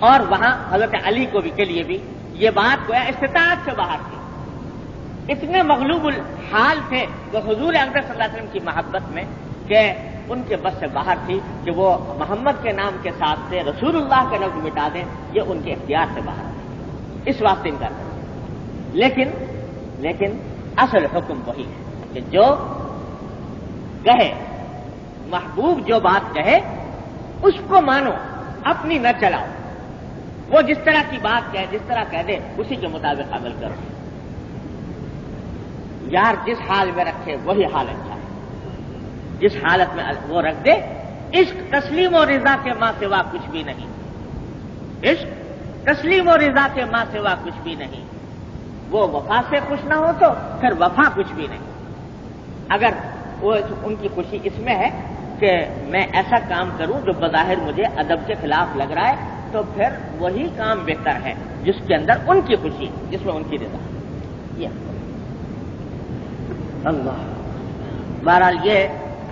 S1: اور وہاں حضرت علی کو بھی کے لیے بھی یہ بات گویا استطاعت سے باہر تھی, اتنے مغلوب الحال تھے کہ حضور اقدس صلی اللہ علیہ وسلم کی محبت میں کہ ان کے بس سے باہر تھی کہ وہ محمد کے نام کے ساتھ سے رسول اللہ کا لفظ مٹا دیں, یہ ان کے اختیار سے باہر تھی, اس واسطے انکار کریں. لیکن اصل حکم وہی ہے کہ جو کہے محبوب جو بات کہے اس کو مانو, اپنی نہ چلاؤ. وہ جس طرح کی بات کہے, جس طرح کہہ دے, اسی کے مطابق عمل کرو. یار جس حال میں رکھے وہی حال اچھا ہے. جس حالت میں وہ رکھ دے، عشق تسلیم و رضا کے ماں سوا کچھ بھی نہیں، عشق تسلیم و رضا کے ماں سوا کچھ بھی نہیں، وہ وفا سے خوش نہ ہو تو پھر وفا کچھ بھی نہیں۔ اگر وہ ان کی خوشی اس میں ہے کہ میں ایسا کام کروں جو بظاہر مجھے ادب کے خلاف لگ رہا ہے، تو پھر وہی کام بہتر ہے جس کے اندر ان کی خوشی، جس میں ان کی رضا۔ یہ اللہ، بہرحال یہ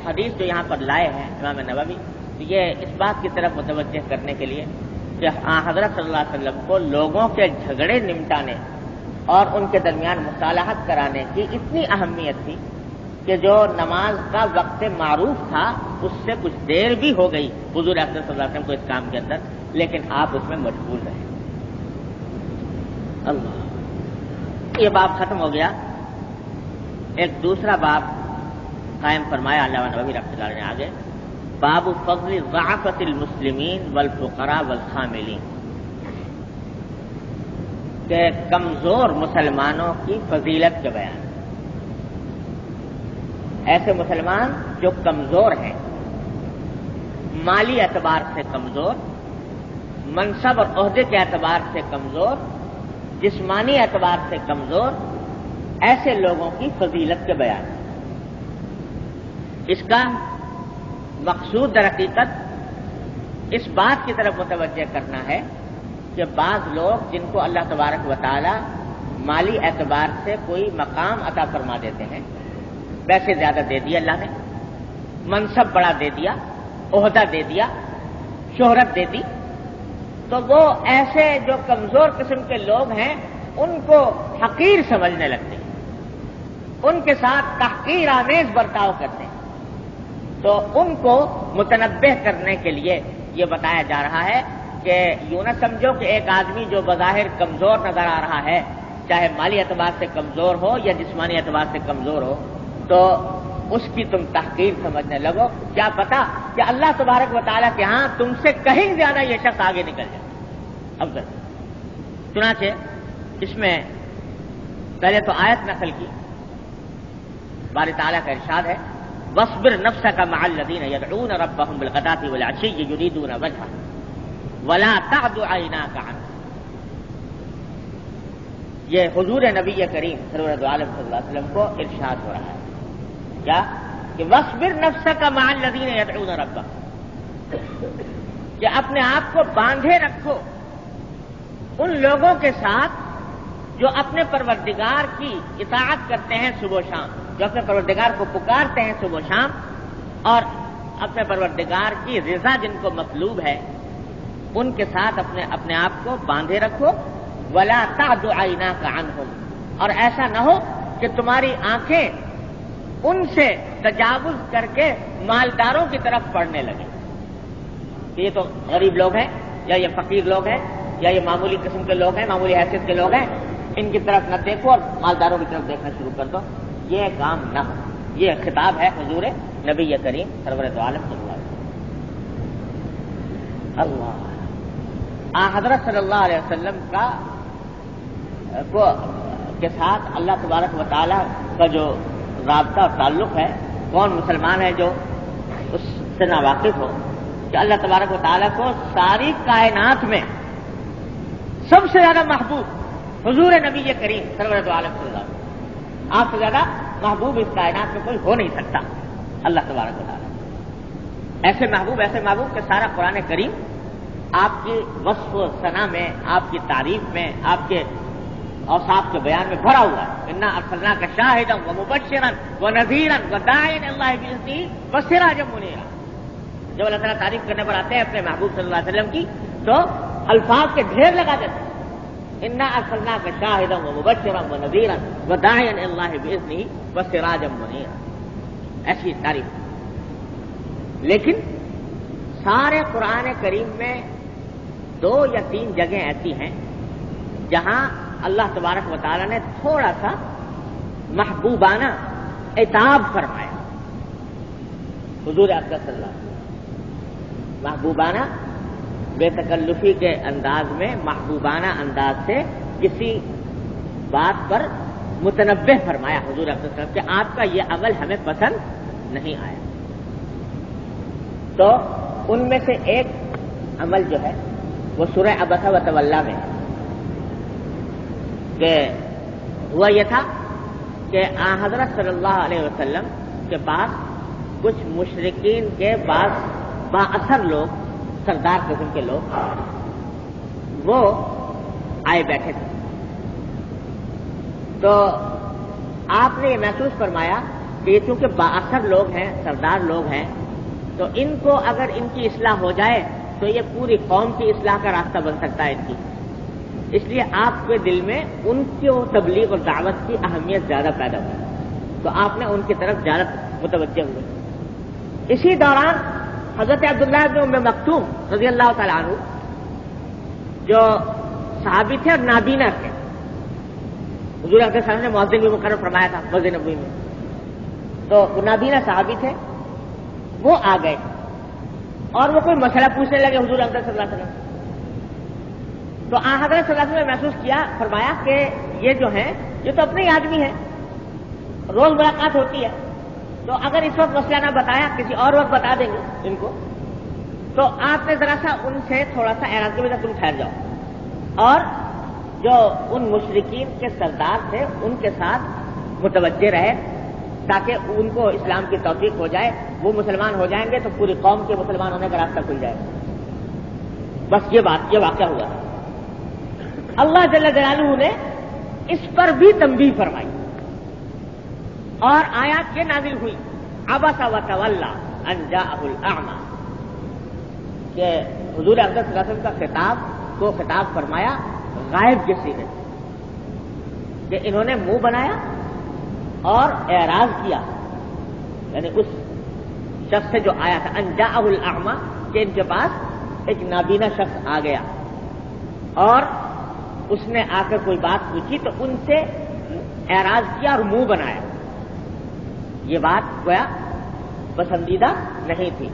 S1: حدیث جو یہاں پر لائے ہیں امام نووی، یہ اس بات کی طرف متوجہ کرنے کے لیے کہ حضرت صلی اللہ علیہ وسلم کو لوگوں کے جھگڑے نمٹانے اور ان کے درمیان مصالحت کرانے کی اتنی اہمیت تھی کہ جو نماز کا وقت معروف تھا اس سے کچھ دیر بھی ہو گئی حضور اکرم صلی اللہ علیہ وسلم کو اس کام کے اندر، لیکن آپ اس میں مشغول رہے۔ اللہ، یہ باب ختم ہو گیا۔ ایک دوسرا باب قائم فرمایا علامہ نووی رحمۃ اللہ نے آگے، باب فضل ضعفۃ المسلمین والفقراء والخاملین، کہ کمزور مسلمانوں کی فضیلت کے بیان۔ ایسے مسلمان جو کمزور ہیں، مالی اعتبار سے کمزور، منصب اور عہدے کے اعتبار سے کمزور، جسمانی اعتبار سے کمزور، ایسے لوگوں کی فضیلت کے بیان۔ اس کا مقصود در حقیقت اس بات کی طرف متوجہ کرنا ہے کہ بعض لوگ جن کو اللہ تبارک و تعالی مالی اعتبار سے کوئی مقام عطا فرما دیتے ہیں، پیسے زیادہ دے دیے اللہ نے، منصب بڑا دے دیا، عہدہ دے دیا، شہرت دے دی، تو وہ ایسے جو کمزور قسم کے لوگ ہیں ان کو حقیر سمجھنے لگتے ہیں، ان کے ساتھ تحقیر آمیز برتاؤ کرتے ہیں۔ تو ان کو متنبہ کرنے کے لیے یہ بتایا جا رہا ہے کہ یوں نہ سمجھو کہ ایک آدمی جو بظاہر کمزور نظر آ رہا ہے، چاہے مالی اعتبار سے کمزور ہو یا جسمانی اعتبار سے کمزور ہو، تو اس کی تم تحقیر سمجھنے لگو۔ کیا پتا کہ اللہ تبارک و تعالیٰ کے ہاں تم سے کہیں زیادہ یہ شخص آگے نکل جائے۔ افضل چنانچہ اس میں پہلے تو آیت نقل کی، باری تعالیٰ کا ارشاد ہے، وَاصْبِرْ نَفْسَكَ مَعَ الَّذِينَ يَدْعُونَ رَبَّهُمْ بِالْغَدَاةِ وَالْعَشِيِّ يُرِيدُونَ وَجْهَهُ وَلَا تَعْدُ عَيْنَاكَ عَنْهُمْ۔ یہ حضور نبی کریم سرور عالم صلی اللہ علیہ وسلم کو ارشاد ہو رہا ہے کیا کہ وَاصْبِرْ نَفْسَكَ مَعَ الَّذِينَ يَدْعُونَ رَبَّهُمْ، کہ اپنے آپ کو باندھے رکھو ان لوگوں کے ساتھ جو اپنے پروردگار کی اطاعت کرتے ہیں صبح و شام، جو اپنے پروردگار کو پکارتے ہیں صبح و شام، اور اپنے پروردگار کی رضا جن کو مطلوب ہے ان کے ساتھ اپنے آپ کو باندھے رکھو۔ وَلَا تَعْدُ عَيْنَاكَ عَنْهُمْ، اور ایسا نہ ہو کہ تمہاری آنکھیں ان سے تجاوز کر کے مالداروں کی طرف پڑنے لگیں، کہ یہ تو غریب لوگ ہیں، یا یہ فقیر لوگ ہیں، یا یہ معمولی قسم کے لوگ ہیں، معمولی حیثیت کے لوگ ہیں، ان کی طرف نہ دیکھو اور مالداروں کی طرف دیکھنا شروع کر دو۔ یہ کام نہ ہو۔ یہ خطاب ہے حضور نبی کریم سرور عالم صلی اللہ علیہ وسلم۔ اللہ، حضرت صلی اللہ علیہ وسلم کے ساتھ اللہ تبارک و تعالی کا جو رابطہ اور تعلق ہے، کون مسلمان ہے جو اس سے ناواقف ہو کہ اللہ تبارک و تعالی کو ساری کائنات میں سب سے زیادہ محبوب حضور نبی کریم سرور عالم صلی اللہ علیہ وسلم، آپ سے زیادہ محبوب اس کائنات میں کوئی ہو نہیں سکتا اللہ تبارک و تعالی۔ ایسے محبوب کہ سارا قرآن کریم آپ کی وصف و ثنا میں، آپ کی تعریف میں، آپ کے اوصاف کے بیان میں بھرا ہوا ہے۔ انا ارسلناک شاہدا ومبشرا ونذیرا وداعیا الی اللہ باذنہ وسراجا منیرا۔ جب اللہ تعالیٰ تعریف کرنے پر آتے ہیں اپنے محبوب صلی اللہ علیہ وسلم کی تو الفاظ کے ڈھیر لگا دیتے ہیں، انا ارسلناک شاہدا ومبشرا ونذیرا وداعیا الی اللہ باذنہ وسراجا منیرا، ایسی تعریف۔ لیکن سارے قرآن کریم میں 2 یا 3 جگہیں ایسی ہیں جہاں اللہ تبارک و تعالی نے تھوڑا سا محبوبانہ عتاب فرمایا حضور اکرم صلی اللہ علیہ وسلم، محبوبانہ بے تکلفی کے انداز میں، محبوبانہ انداز سے کسی بات پر متنبہ فرمایا حضور اکرم صلی اللہ علیہ وسلم کہ آپ کا یہ عمل ہمیں پسند نہیں آیا۔ تو ان میں سے ایک عمل جو ہے وہ سورہ عبس و تولی میں کہ ہوا یہ تھا کہ حضرت صلی اللہ علیہ وسلم کے پاس کچھ مشرکین کے بعض بااثر لوگ، سردار قسم کے لوگ، وہ آئے بیٹھے تھے. تو آپ نے یہ محسوس فرمایا کہ یہ چونکہ بااثر لوگ ہیں، سردار لوگ ہیں، تو ان کو اگر ان کی اصلاح ہو جائے تو یہ پوری قوم کی اصلاح کا راستہ بن سکتا ہے ان کی. اس لیے آپ کے دل میں ان کی تبلیغ اور دعوت کی اہمیت زیادہ پیدا ہوئی، تو آپ نے ان کی طرف زیادہ متوجہ ہوئے. اسی دوران حضرت عبداللہ بن ام مکتوم رضی اللہ تعالیٰ عنہ جو صحابی تھے اور نابینا تھے، حضور صلی اللہ علیہ وسلم نے مؤذن بھی مقرر فرمایا تھا مسجد نبوی میں، تو وہ نابینا صحابی تھے، وہ آ گئے اور وہ کوئی مسئلہ پوچھنے لگے حضور اکرم صلی اللہ علیہ وسلم. تو حضرت صلی اللہ علیہ وسلم نے محسوس کیا، فرمایا کہ یہ جو ہیں یہ تو اپنے ہی آدمی ہیں، روز ملاقات ہوتی ہے، تو اگر اس وقت مسئلہ نہ بتایا کسی اور وقت بتا دیں گے ان کو، تو آپ نے ذرا سا ان سے تھوڑا سا اعراض کے بعد تم ٹھہر جاؤ، اور جو ان مشرکین کے سردار تھے ان کے ساتھ متوجہ رہے تاکہ ان کو اسلام کی توفیق ہو جائے، وہ مسلمان ہو جائیں گے تو پوری قوم کے مسلمان ہونے کا راستہ کھل جائے. بس یہ واقعہ ہوا. اللہ جل جلالہ نے اس پر بھی تنبیہ فرمائی اور آیات یہ نازل ہوئی عبس و تولی ان جاءہ الاعمی، کہ حضور اکرم صلی اللہ علیہ وسلم کا خطاب فرمایا غائب کے صیغے کہ انہوں نے منہ بنایا اور اعراض کیا، یعنی اس شخص سے جو آیا تھا ان جاءہ الاعمی، کہ ان کے پاس ایک نابینا شخص آ گیا اور اس نے آ کر کوئی بات پوچھی تو ان سے اعراض کیا اور منہ بنایا. یہ بات گویا پسندیدہ نہیں تھی.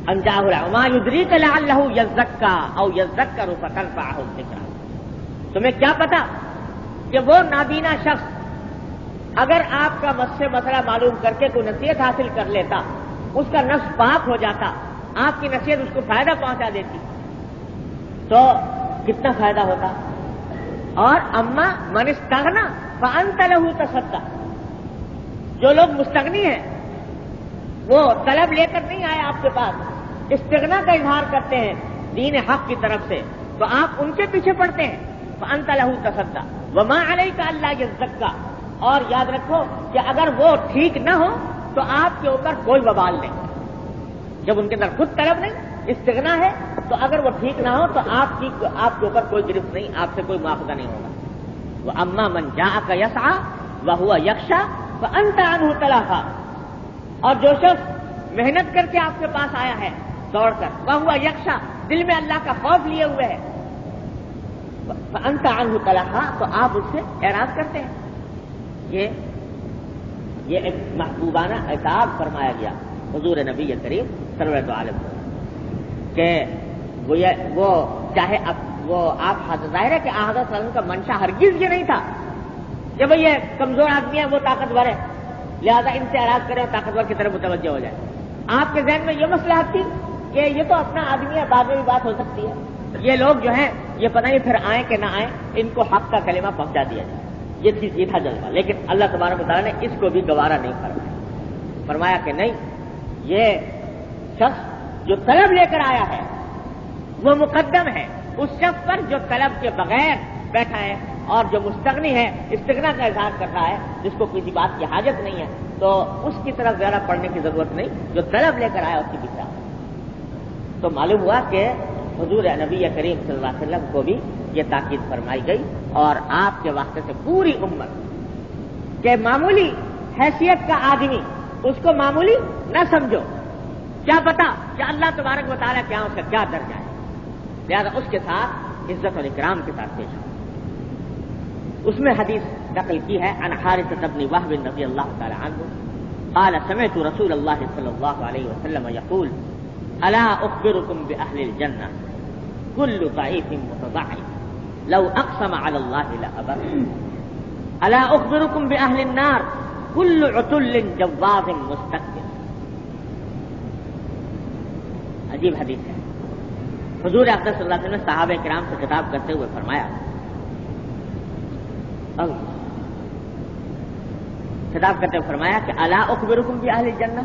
S1: ان جاءہ الاعمی یدریک لعلہ یزکا او یذکر فتنفعہ الذکریٰ، تمہیں کیا پتا کہ وہ نابینا شخص اگر آپ کا مسئلہ معلوم کر کے کوئی نصیحت حاصل کر لیتا، اس کا نفس پاک ہو جاتا، آپ کی نصیحت اس کو فائدہ پہنچا دیتی تو کتنا فائدہ ہوتا. اور اما من استغنی فانت لہ تصدی، جو لوگ مستغنی ہیں وہ طلب لے کر نہیں آئے آپ کے پاس، استغنا کا اظہار کرتے ہیں دین حق کی طرف سے، تو آپ ان کے پیچھے پڑتے ہیں. فانت لہ تصدی وما علیک الا یزکا، اور یاد رکھو کہ اگر وہ ٹھیک نہ ہو تو آپ کے اوپر کوئی وبال نہیں. جب ان کے اندر خود طلب نہیں، استغنا ہے، تو اگر وہ ٹھیک نہ ہو تو آپ کے اوپر کوئی گرفت نہیں، آپ سے کوئی مواخذہ نہیں ہوگا. وَأَمَّا مَنْ جَاءَكَ يَسْعَىٰ وَهُوَ يَخْشَىٰ فَأَنْتَ عَنْهُ تَلَهَّىٰ، اور جو شخص محنت کر کے آپ کے پاس آیا ہے دوڑ کر، وَهُوَ يَخْشَىٰ، دل میں اللہ کا خوف لیے ہوئے ہے، فَأَنْتَ عَنْهُ تَلَهَّىٰ، تو آپ اس سے اعراض کرتے ہیں. یہ ایک محبوبانہ عتاب فرمایا گیا حضور نبی کریم صلی اللہ علیہ وسلم کہ وہ چاہے وہ آپ ظاہر ہے کہ حضرت صلی اللہ علیہ وسلم کا منشا ہرگز یہ نہیں تھا کہ بھئی یہ کمزور آدمی ہے وہ طاقتور ہے لہذا ان سے اعراض کرے اور طاقتور کی طرف متوجہ ہو جائے. آپ کے ذہن میں یہ مصلحت تھی کہ یہ تو اپنا آدمی ہے، بعد میں بھی بات ہو سکتی ہے، یہ لوگ جو ہیں یہ پتہ نہیں پھر آئیں کہ نہ آئیں، ان کو حق کا کلمہ پہنچا دیا جائے. یہ تھا جذبہ. لیکن اللہ تبارک و تعالیٰ نے اس کو بھی گوارا نہیں فرمایا کہ نہیں، یہ شخص جو طلب لے کر آیا ہے وہ مقدم ہے اس شخص پر جو طلب کے بغیر بیٹھا ہے اور جو مستغنی ہے، استغنا کا اظہار کر رہا ہے، جس کو کسی بات کی حاجت نہیں ہے، تو اس کی طرف زیادہ پڑھنے کی ضرورت نہیں، جو طلب لے کر آیا اس کی پیچھے. تو معلوم ہوا کہ حضور نبی کریم صلی اللہ علیہ وسلم کو بھی یہ تاکید فرمائی گئی اور آپ کے واسطے سے پوری امت کہ معمولی حیثیت کا آدمی اس کو معمولی نہ سمجھو، کیا پتا کہ اللہ تبارک و تعالیٰ کیا اس کا کیا درجہ ہے، لہذا اس کے ساتھ عزت اور اکرام کے ساتھ پیش آؤ. اس میں حدیث نقل کی ہے عن حارثة بن وهب رضی اللہ تعالی عنہ قال سمعت رسول اللہ صلی اللہ علیہ وسلم یقول الا اخبركم باهل الجنة كل ضعيف متضعف لو اقسم على الله لأبر الا اخبركم باهل النار كل عتل جواظ مستكبر. عجیب حدیث ہے. حضور اقدس صلی اللہ علیہ وسلم نے صحابہ کرام سے خطاب کرتے ہوئے فرمایا، کہ الا اخبرکم باہل الجنہ،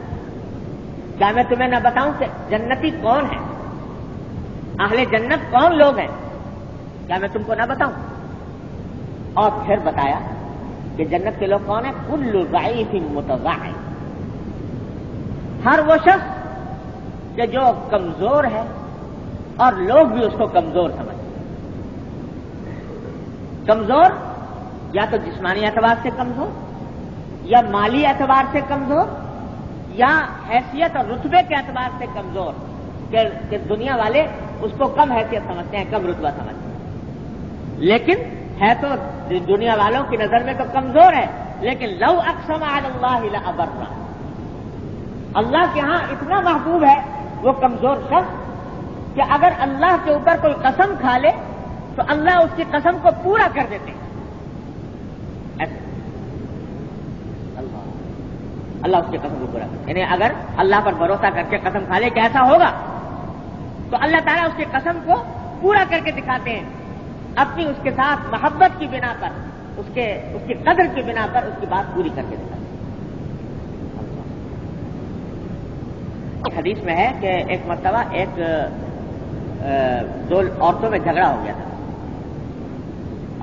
S1: کیا میں تمہیں نہ بتاؤں کہ جنتی کون ہے، اہل جنت کون لوگ ہیں، کیا میں تم کو نہ بتاؤں؟ اور پھر بتایا کہ جنت کے لوگ کون ہیں؟ کل ضعیف متضعف، ہر وہ شخص کہ جو کمزور ہے اور لوگ بھی اس کو کمزور سمجھتے ہیں. کمزور یا تو جسمانی اعتبار سے کمزور، یا مالی اعتبار سے کمزور، یا حیثیت اور رتبے کے اعتبار سے کمزور، کہ دنیا والے اس کو کم حیثیت سمجھتے ہیں، کم رتبہ سمجھتے ہیں، لیکن ہے تو دنیا والوں کی نظر میں تو کمزور ہے. لیکن لو اقسم علی اللہ لابرہ، اللہ کے ہاں اتنا محبوب ہے وہ کمزور شخص کہ اگر اللہ کے اوپر کوئی قسم کھا لے تو اللہ اس کی قسم کو پورا کر دیتے ہیں. اللہ اس کی قسم کو پورا کرتے، یعنی اگر اللہ پر بھروسہ کر کے قسم کھا لے کہ ایسا ہوگا تو اللہ تعالیٰ اس کی قسم کو پورا کر کے دکھاتے ہیں، اپنی اس کے ساتھ محبت کی بنا پر، اس کی قدر کی بنا پر اس کی بات پوری کر کے دکھاتے ہیں. حدیث میں ہے کہ ایک مرتبہ دو عورتوں میں جھگڑا ہو گیا تھا،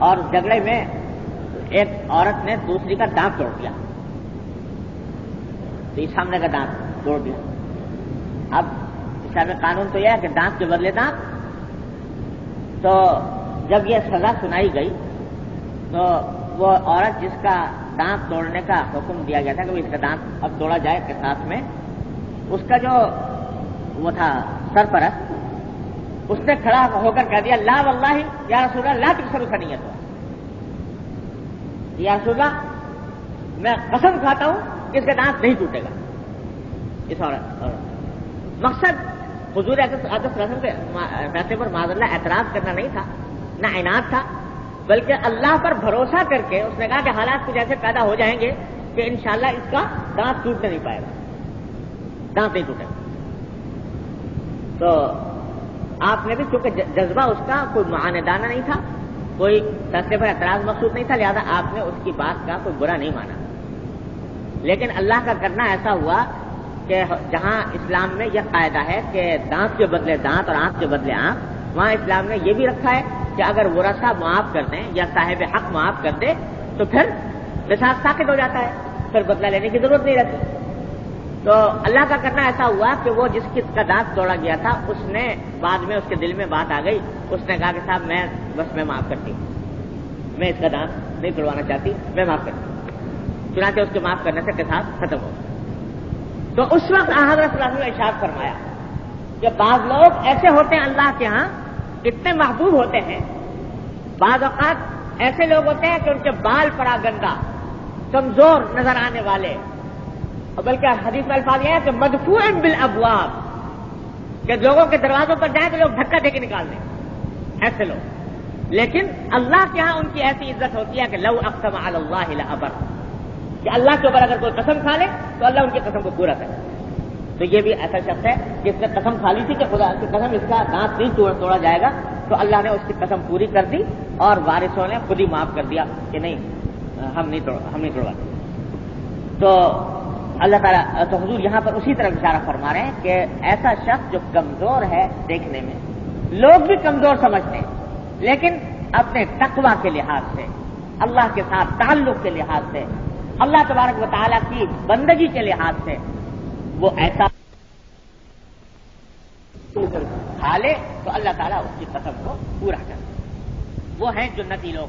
S1: اور جھگڑے میں ایک عورت نے دوسری کا دانت توڑ دیا، تو اس سامنے کا دانت توڑ دیا. اب اسلامی قانون تو یہ ہے کہ دانت کے بدلے دانت. تو جب یہ سزا سنائی گئی تو وہ عورت جس کا دانت توڑنے کا حکم دیا گیا تھا کہ اس کا دانت اب توڑا جائے کے ساتھ میں، اس کا جو وہ تھا سرپرست، اس نے کھڑا ہو کر کہہ دیا لا واللہ یا رسول اللہ لا تکسر ثنیۃ، یا رسول اللہ میں قسم کھاتا ہوں کہ اس کا دانت نہیں ٹوٹے گا. اس عورت مقصد حضور اقدس صلی اللہ علیہ وسلم کے فیصلے پر معاذ اللہ اعتراض کرنا نہیں تھا، نہ عناد تھا، بلکہ اللہ پر بھروسہ کر کے اس نے کہا کہ حالات کچھ ایسے پیدا ہو جائیں گے کہ انشاءاللہ اس کا دانت ٹوٹنے نہیں پائے گا، دانت نہیں ٹوٹے گا. تو آپ نے بھی چونکہ جذبہ اس کا کوئی معاندانہ نہیں تھا، کوئی فیصلے پر اعتراض مقصود نہیں تھا، لہذا آپ نے اس کی بات کا کوئی برا نہیں مانا. لیکن اللہ کا کرنا ایسا ہوا کہ جہاں اسلام میں یہ قاعدہ ہے کہ دانت کے بدلے دانت اور آنکھ کے بدلے آنکھ، وہاں اسلام نے یہ بھی رکھا ہے کہ اگر ورثہ معاف کر دیں یا صاحب حق معاف کر دے تو پھر قصاص ساقط ہو جاتا ہے، پھر بدلہ لینے کی ضرورت نہیں رہتی. تو اللہ کا کرنا ایسا ہوا کہ وہ جس کا دانت توڑا گیا تھا اس نے بعد میں اس کے دل میں بات آ گئی، اس نے کہا کہ صاحب میں معاف کرتی ہوں، میں اس کا دانت نہیں توڑوانا چاہتی، میں معاف کرتی ہوں. چنانچہ اس کے معاف کرنے سے قصاص ختم ہو. تو اس وقت حضرت صلی اللہ علیہ وسلم نے ارشاد فرمایا کہ بعض لوگ ایسے ہوتے ہیں اللہ کے ہاں اتنے محبوب ہوتے ہیں، بعض اوقات ایسے لوگ ہوتے ہیں کہ ان کے بال پراگندہ، کمزور نظر آنے والے، اور بلکہ حدیث میں الفاظ یہ ہے کہ مدفوع بالابواب، کہ لوگوں کے دروازوں پر جائیں تو لوگ دھکا دے کے نکال دیں، ایسے لوگ. لیکن اللہ کے ہاں ان کی ایسی عزت ہوتی ہے کہ لو اقسم علی اللہ لابر، کہ اللہ کے اوپر اگر کوئی قسم کھا لے تو اللہ ان کی قسم کو پورا کرے. تو یہ بھی ایسا شخص ہے جس نے قسم کھا لی تھی کہ خدا کی قسم اس کا دانت نہیں توڑا جائے گا، تو اللہ نے اس کی قسم پوری کر دی اور وارثوں نے خود ہی معاف کر دیا کہ نہیں ہم نہیں توڑواتے. تو اللہ تعالیٰ تو حضور یہاں پر اسی طرح اشارہ فرما رہے ہیں کہ ایسا شخص جو کمزور ہے دیکھنے میں، لوگ بھی کمزور سمجھتے ہیں، لیکن اپنے تقویٰ کے لحاظ سے، اللہ کے ساتھ تعلق کے لحاظ سے، اللہ تبارک و تعالیٰ کی بندگی کے لحاظ سے وہ ایسا کھا لے تو اللہ تعالیٰ اس کی قسم کو پورا کر. وہ ہیں جنتی لوگ.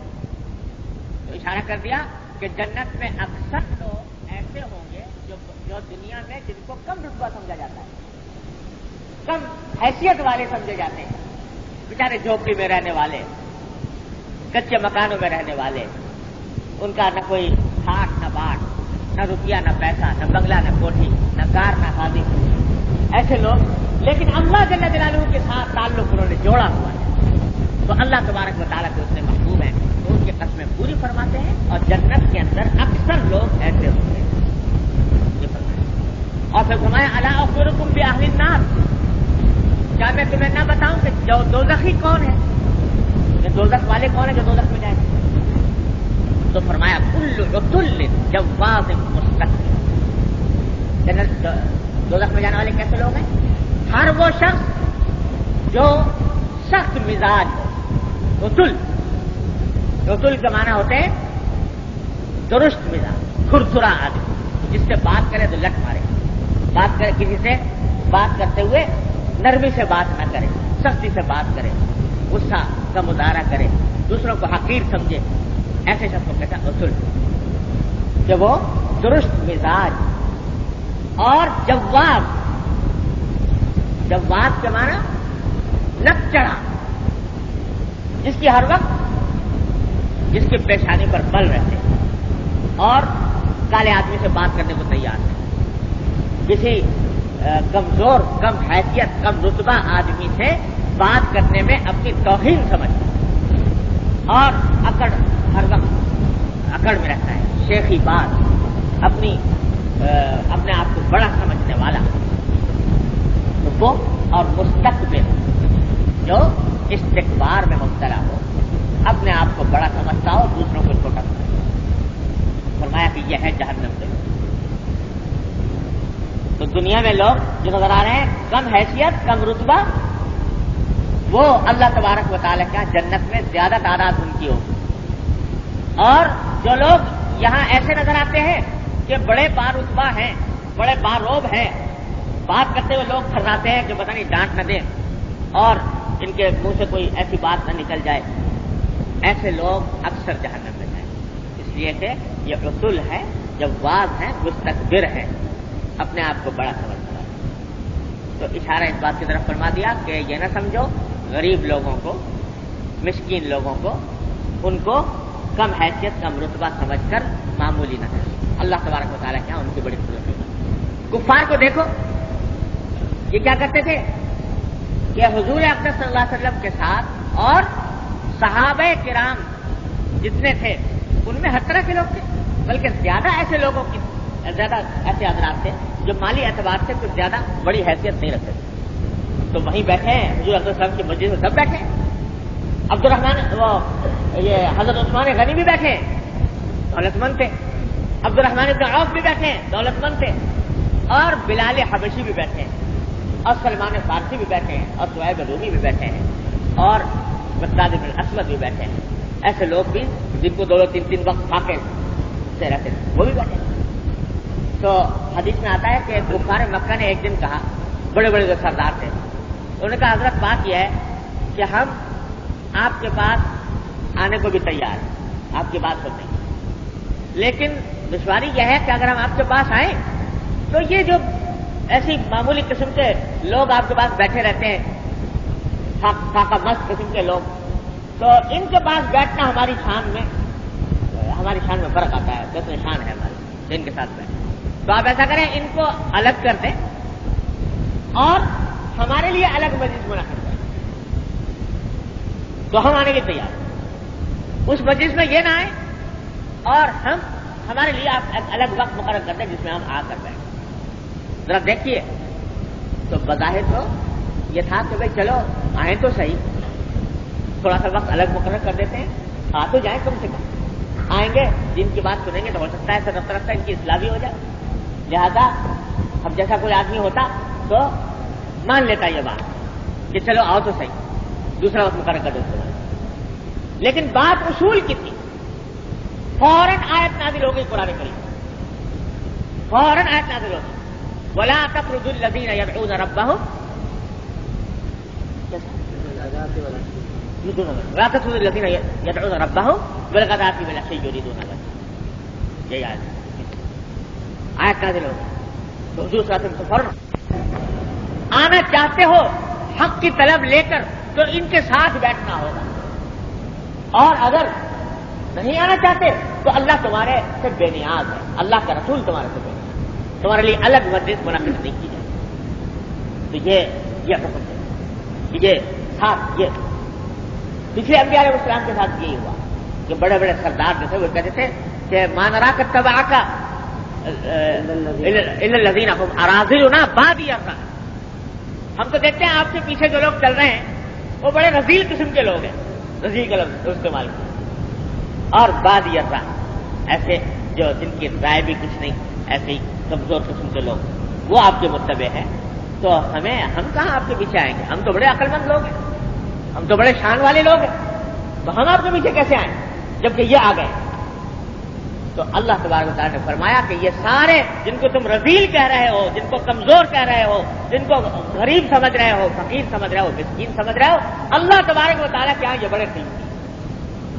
S1: تو اشارہ کر دیا کہ جنت میں اکثر لوگ ایسے ہوں گے جو دنیا میں جن کو کم رتبہ سمجھا جاتا ہے، کم حیثیت والے سمجھے جاتے ہیں، بیچارے جھوپڑی میں رہنے والے، کچے مکانوں میں رہنے والے، ان کا نہ کوئی ہاٹ نہ باٹ، نہ روپیہ نہ پیسہ، نہ بنگلہ نہ کوٹھی، نہ کار نہ حاضر، ایسے لوگ. لیکن اللہ جل جلالہ کے ساتھ تعلق انہوں نے جوڑا ہوا ہے، تو اللہ تبارک و تعالیٰ کے اتنے محبوب ہیں تو ان کی قسمیں پوری فرماتے ہیں. اور جنت کے اندر اکثر لوگ ایسے ہوتے ہیں. اور پھر فرمایا الا اخبرکم باہل النار،
S2: کون ہے جو دوزخ میں جائے گا؟ تو فرمایا کل عتل جواز مستکبر. جنت دوزخ میں جانے والے کیسے لوگ ہیں؟ ہر وہ شخص جو سخت مزاج ہو. عتل کے معنی ہوتے ہیں درست مزاج، کھرکھرا آدمی، جس سے بات کرے تو لٹ مارے، بات کرے کسی سے بات کرتے ہوئے نرمی سے بات نہ کرے، سختی سے بات کرے، غصہ کا مظاہرہ کرے، دوسروں کو حقیر سمجھے. ایسے شخص کو کہتا ہے عتل، کہ وہ درست مزاج اور جواز کے معنی نک چڑھا، جس کی ہر وقت جس کی پیشانی پر بل رہتے اور کالے آدمی سے بات کرنے کو تیار ہے. کسی کمزور، کم حیثیت، کم رتبہ آدمی سے بات کرنے میں اپنی توہین سمجھتا اور ہر وقت اکڑ میں رہتا ہے. شیخی بات، اپنے آپ کو بڑا سمجھنے والا تو وہ. اور مستکبر جو استکبار میں مبتلا ہو، اپنے آپ کو بڑا سمجھتا ہو، دوسروں کو چھوٹا سمجھتا. فرمایا کہ یہ ہے جہنم کے لوگ. تو دنیا میں لوگ جو نظر آ رہے ہیں کم حیثیت، کم رتبہ، وہ اللہ تبارک و تعالیٰ کا جنت میں زیادہ تعداد ان کی ہوگی. اور جو لوگ یہاں ایسے نظر آتے ہیں کہ بڑے بارتبہ ہیں، بڑے باروب ہیں، بات کرتے ہوئے لوگ کھرراتے ہیں کہ پتہ نہیں ڈانٹ نہ دیں اور ان کے منہ سے کوئی ایسی بات نہ نکل جائے، ایسے لوگ اکثر جہنم میں جائیں. اس لیے کہ یہ عتل ہے، جواز ہے، مستکبر ہے، اپنے آپ کو بڑا سمجھتا ہے. تو اشارہ اس بات کی طرف فرما دیا کہ یہ نہ سمجھو غریب لوگوں کو، مسکین لوگوں کو، ان کو کم حیثیت، کم رتبہ سمجھ کر معمولی نہ کرے. اللہ تبارک و تعالیٰ کیا ان کی بڑی قدرت ہے. کفار کو دیکھو، یہ کیا کرتے تھے کہ حضور اقدس صلی اللہ علیہ وسلم کے ساتھ اور صحابہ کرام جتنے تھے ان میں ہر طرح کے لوگ تھے، بلکہ زیادہ ایسے حضرات تھے جو مالی اعتبار سے کچھ زیادہ بڑی حیثیت نہیں رکھتے تھے. تو وہیں بیٹھے ہیں حضور اقدس صلی اللہ علیہ وسلم کی مسجد میں، سب بیٹھے ہیں. عبد الرحمان یہ حضرت عثمان غنی بھی بیٹھے ہیں، دولت مند تھے. عبد الرحمان بن عوف بھی بیٹھے ہیں، دولت مند تھے. اور بلال حبشی بھی بیٹھے ہیں، اور سلمان فارسی بھی بیٹھے ہیں، اور صہیب رومی بھی بیٹھے ہیں، اور مقداد بن اسود بھی بیٹھے ہیں. ایسے لوگ بھی جن کو 2-3 وقت فاقے سے رہتے تھے وہ بھی بیٹھے ہیں. تو حدیث میں آتا ہے کہ کفار مکہ نے ایک دن کہا، بڑے بڑے جو سردار تھے، انہوں نے کہا حضرت بات یہ ہے کہ ہم آپ کے پاس آنے کو بھی تیار ہیں، آپ کی بات سننے کی، لیکن دشواری یہ ہے کہ اگر ہم آپ کے پاس آئیں تو یہ جو ایسی معمولی قسم کے لوگ آپ کے پاس بیٹھے رہتے ہیں، فاقہ مست قسم کے لوگ، تو ان کے پاس بیٹھنا ہماری شان میں فرق آتا ہے. جیسے شان ہے ہماری ان کے ساتھ بیٹھنا. تو آپ ایسا کریں، ان کو الگ کر دیں اور ہمارے لیے الگ مجلس منعقد کریں. تو ہم آنے کے تیار ہیں. اس مجلس میں یہ نہ آئے اور ہمارے لیے آپ الگ وقت مقرر کر دیں جس میں ہم آ کر بیٹھیں. ذرا دیکھیے، تو بظاہر تو یہ تھا کہ بھائی چلو آئیں تو صحیح، تھوڑا سا وقت الگ مقرر کر دیتے ہیں، آ تو جائیں، کم سے کم آئیں گے، جن کی بات سنیں گے تو ہو سکتا ہے رفتہ رفتہ ان کی اصلاح بھی ہو جائے. لہذا اب جیسا کوئی آدمی ہوتا تو مان لیتا یہ بات کہ چلو آؤ تو صحیح، دوسرا وقت مقرر کر دیتے. لیکن بات اصول کی تھی. فوراً آیت نازل ہو گئی قرآن کریم، فوراً آیت نازل ہو گئی، وَلَا تَطْرُدُوا الَّذِينَ يَدْعُونَ رَبَّهُمْ وَلَا تَطْرُدُوا الَّذِينَ يَدْعُونَ رَبَّهُمْ بِالْغَدَاةِ وَالْعَشِيِّ يُرِيدُونَ وَجْهَهُ. یہ آیت نازل ہو گئی تو حضور صلی اللہ علیہ وسلم فوراً آنا چاہتے ہو حق کی طلب لے کر تو ان کے ساتھ بیٹھنا ہوگا، اور اگر نہیں آنا چاہتے تو اللہ تمہارے سے بے نیاز ہے، اللہ کا رسول تمہارے سے بے نیاز ہے، تمہارے لیے الگ مجلس منعقد نہیں کی جائے. تو یہ حکم ہے. یہ ساتھ یہ پچھلے انبیاء علیہ السلام کے ساتھ یہی ہوا کہ بڑے بڑے سردار جو تھے وہ کہتے تھے کہ ما نراک اتبعک الا الذین هم اراذلنا بادی الرأی. ہم تو دیکھتے ہیں آپ کے پیچھے جو لوگ چل رہے ہیں وہ بڑے رذیل قسم کے لوگ ہیں، رضی کا لفظ استعمال کیا. اور بعد یہ ایسے جو جن کی رائے بھی کچھ نہیں، ایسے ہی کمزور قسم کے لوگ، وہ آپ کے متبع ہیں، تو ہم کہاں آپ کے پیچھے آئیں گے؟ ہم تو بڑے عقل مند لوگ ہیں، ہم تو بڑے شان والے لوگ ہیں، تو ہم آپ کے پیچھے کیسے آئیں جبکہ یہ آ گئے؟ تو اللہ تبارک و تعالیٰ نے فرمایا کہ یہ سارے جن کو تم رذیل کہہ رہے ہو، جن کو کمزور کہہ رہے ہو، جن کو غریب سمجھ رہے ہو، فقیر سمجھ رہے ہو، مسکین سمجھ رہے ہو، اللہ تبارک و تعالیٰ کے یہاں یہ بڑے قیمتی،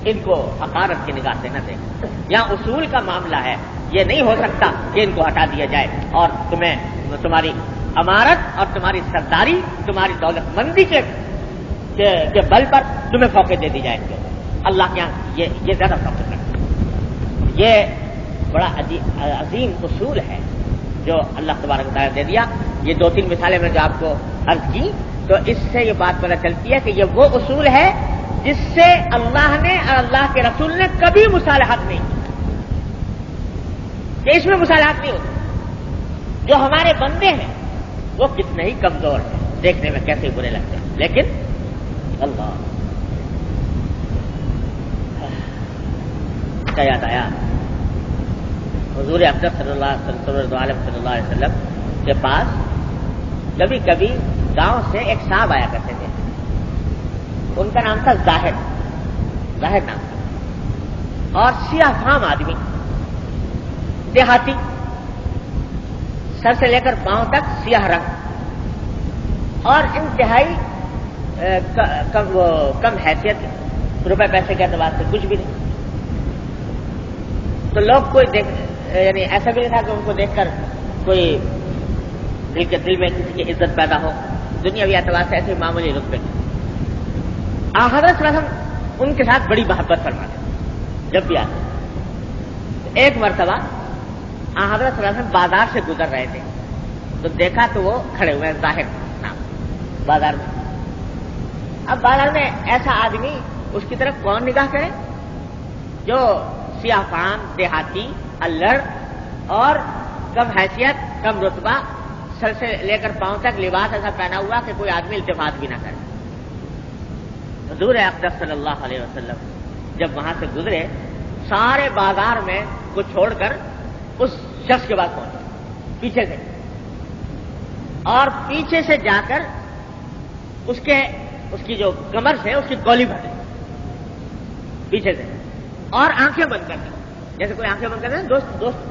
S2: ان کو حقارت کی نگاہ سے نہ دیکھو. یہاں اصول کا معاملہ ہے، یہ نہیں ہو سکتا کہ ان کو ہٹا دیا جائے اور تمہاری امارت اور تمہاری سرداری، تمہاری دولت مندی کے بل پر تمہیں فوقیت دے دی جائے. اللہ کے یہاں یہ زیادہ فوقیت رکھتا ہے. یہ بڑا عظیم اصول ہے جو اللہ تبارک و تعالیٰ نے دے دیا. یہ 2-3 مثالیں میں جو آپ کو عرض کی، تو اس سے یہ بات پتہ چلتی ہے کہ یہ وہ اصول ہے جس سے اللہ نے اور اللہ کے رسول نے کبھی مصالحت نہیں کی، کہ اس میں مصالحت نہیں ہوتی. جو ہمارے بندے ہیں وہ کتنے ہی کمزور ہیں، دیکھنے میں کیسے برے لگتے ہیں، لیکن اللہ کا یاد آیا حضور اقدس صلی اللہ علیہ وسلم کے پاس کبھی کبھی گاؤں سے ایک صاحب آیا کرتے تھے. ان کا نام تھا ظاہر نام تھا، اور سیاہ فام آدمی، دیہاتی، سر سے لے کر پاؤں تک سیاہ رنگ، اور انتہائی کم حیثیت، روپے پیسے کے اعتبار سے کچھ بھی نہیں. تو لوگ کوئی یعنی ایسا بھی نہیں تھا کہ ان کو دیکھ کر کوئی دل میں کسی کی عزت پیدا ہو، دنیاوی اعتبار سے ایسے معمولی رتبے. حضرت صلی اللہ علیہ وسلم ان کے ساتھ بڑی محبت فرماتے جب بھی آتے. ایک مرتبہ حضرت صلی اللہ علیہ وسلم بازار سے گزر رہے تھے، تو دیکھا تو وہ کھڑے ہوئے ہیں ظاہر نام بازار میں. اب بازار میں ایسا آدمی، اس کی طرف کون نگاہ کرے جو سیاہ فام، دیہاتی، الڑ اور کم حیثیت، کم رتبہ، سر سے لے کر پاؤں تک لباس ایسا پہنا ہوا کہ کوئی آدمی التفات بھی نہ کرے. حضور اقدس صلی اللہ علیہ وسلم جب وہاں سے گزرے، سارے بازار میں کو چھوڑ کر اس شخص کے پاس پہنچے پیچھے سے، اور پیچھے سے جا کر اس کی جو کمر سے اس کی گولی بھرے پیچھے سے، اور آنکھیں بند کر دی، جیسے کوئی آنکھیں بند کرتے ہیں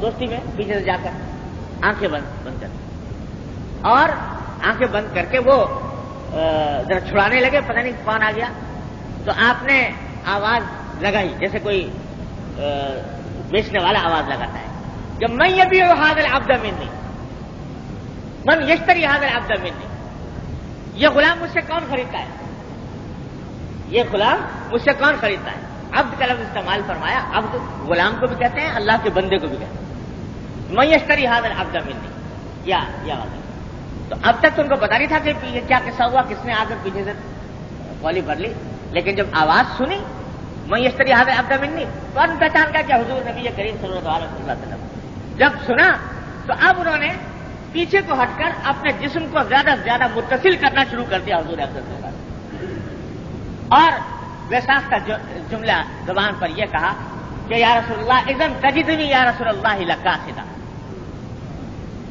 S2: دوستی میں، پیچھے سے جا کر آنکھیں بند کر دی، اور آنکھیں بند کر کے وہ ذرا چھڑانے لگے، پتہ نہیں کون آ گیا. تو آپ نے آواز لگائی جیسے کوئی بیچنے والا آواز لگاتا ہے کہ من یبیع ھذا العبد منی، من یشتری ھذا العبد منی، یہ غلام مجھ سے کون خریدتا ہے، یہ غلام مجھ سے کون خریدتا ہے. عبد کا لفظ استعمال فرمایا. عبد غلام کو بھی کہتے ہیں، اللہ کے بندے کو بھی کہتے ہیں. من یشتری ھذا العبد منی، یا تو اب تک تو ان کو پتا نہیں تھا کہ یہ کیا قصہ ہوا، کس نے آ کر پیچھے سے گولی بھر لی. لیکن جب آواز سنی من یشتری ھذا العبد منی، تو ان پہچان کا کیا حضور نبی کریم صلی اللہ علیہ وسلم. جب سنا تو اب انہوں نے پیچھے کو ہٹ کر اپنے جسم کو زیادہ سے زیادہ متصل کرنا شروع کر دیا حضور صلی اللہ علیہ وسلم، اور ویساختہ جملہ زبان پر یہ کہا کہ یا رسول اللہ اذن تجدنی یا رسول اللہ لقاصدا،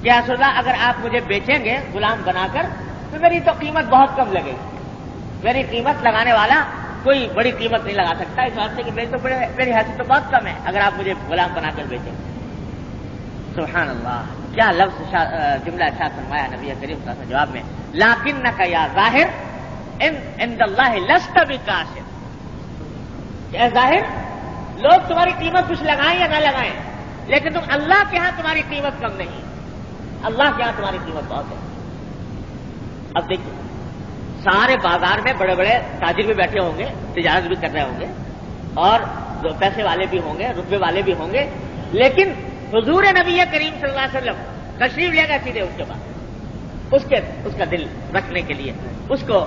S2: کہ یا رسول اللہ اگر آپ مجھے بیچیں گے غلام بنا کر تو میری تو قیمت بہت کم لگے گی، میری قیمت لگانے والا کوئی بڑی قیمت نہیں لگا سکتا، اس واسطے کہ میری حیثیت تو بہت کم ہے اگر آپ مجھے غلام بنا کر بیچیں گے. سبحان اللہ، کیا لفظ جملہ ارشاد فرمایا نبی کریم صلی اللہ علیہ وسلم جواب میں، لکنک یا ظاہر عند اللہ لست بکاشف، اے ظاہر لوگ تمہاری قیمت کچھ لگائیں یا نہ لگائیں، لیکن تم اللہ کے ہاں تمہاری قیمت کم نہیں، اللہ کے ہاں تمہاری قیمت بہت ہے. اب دیکھیے سارے بازار میں بڑے بڑے تاجر بھی بیٹھے ہوں گے، تجارت بھی کر رہے ہوں گے، اور پیسے والے بھی ہوں گے، رتبے والے بھی ہوں گے، لیکن حضور نبی کریم صلی اللہ علیہ وسلم تشریف لے گئے سیدھے اس کے بعد اس کا دل رکھنے کے لیے، اس کو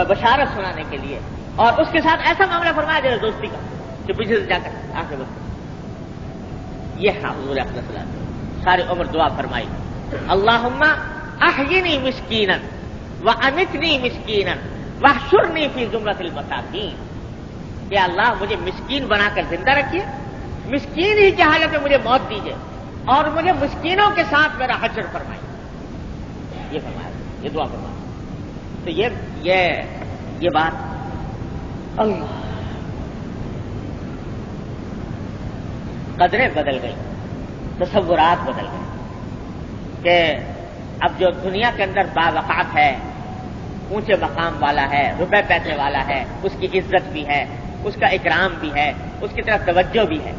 S2: بشارت سنانے کے لیے، اور اس کے ساتھ ایسا معاملہ فرمایا جائے دوستی کا کہ پیچھے سے جا کر آنکھیں بند. یہ حضور صلی اللہ علیہ وسلم ساری عمر دعا فرمائی، اللہم احیینی مسکینا وامیتنی مسکینا واحشرنی فی زمرۃ المساکین. کہ اللہ مجھے مسکین بنا کر زندہ رکھیے، مسکین ہی کی حالت میں مجھے موت دیجیے، اور مجھے مسکینوں کے ساتھ میرا حشر فرمائیے. یہ فرمایا، یہ دعا فرمایا. تو یہ بات اللہ، قدریں بدل گئی، تصورات بدل گئے کہ اب جو دنیا کے اندر باوقات ہے، اونچے مقام والا ہے، روپے پیسے والا ہے، اس کی عزت بھی ہے، اس کا اکرام بھی ہے، اس کی طرف توجہ بھی ہے،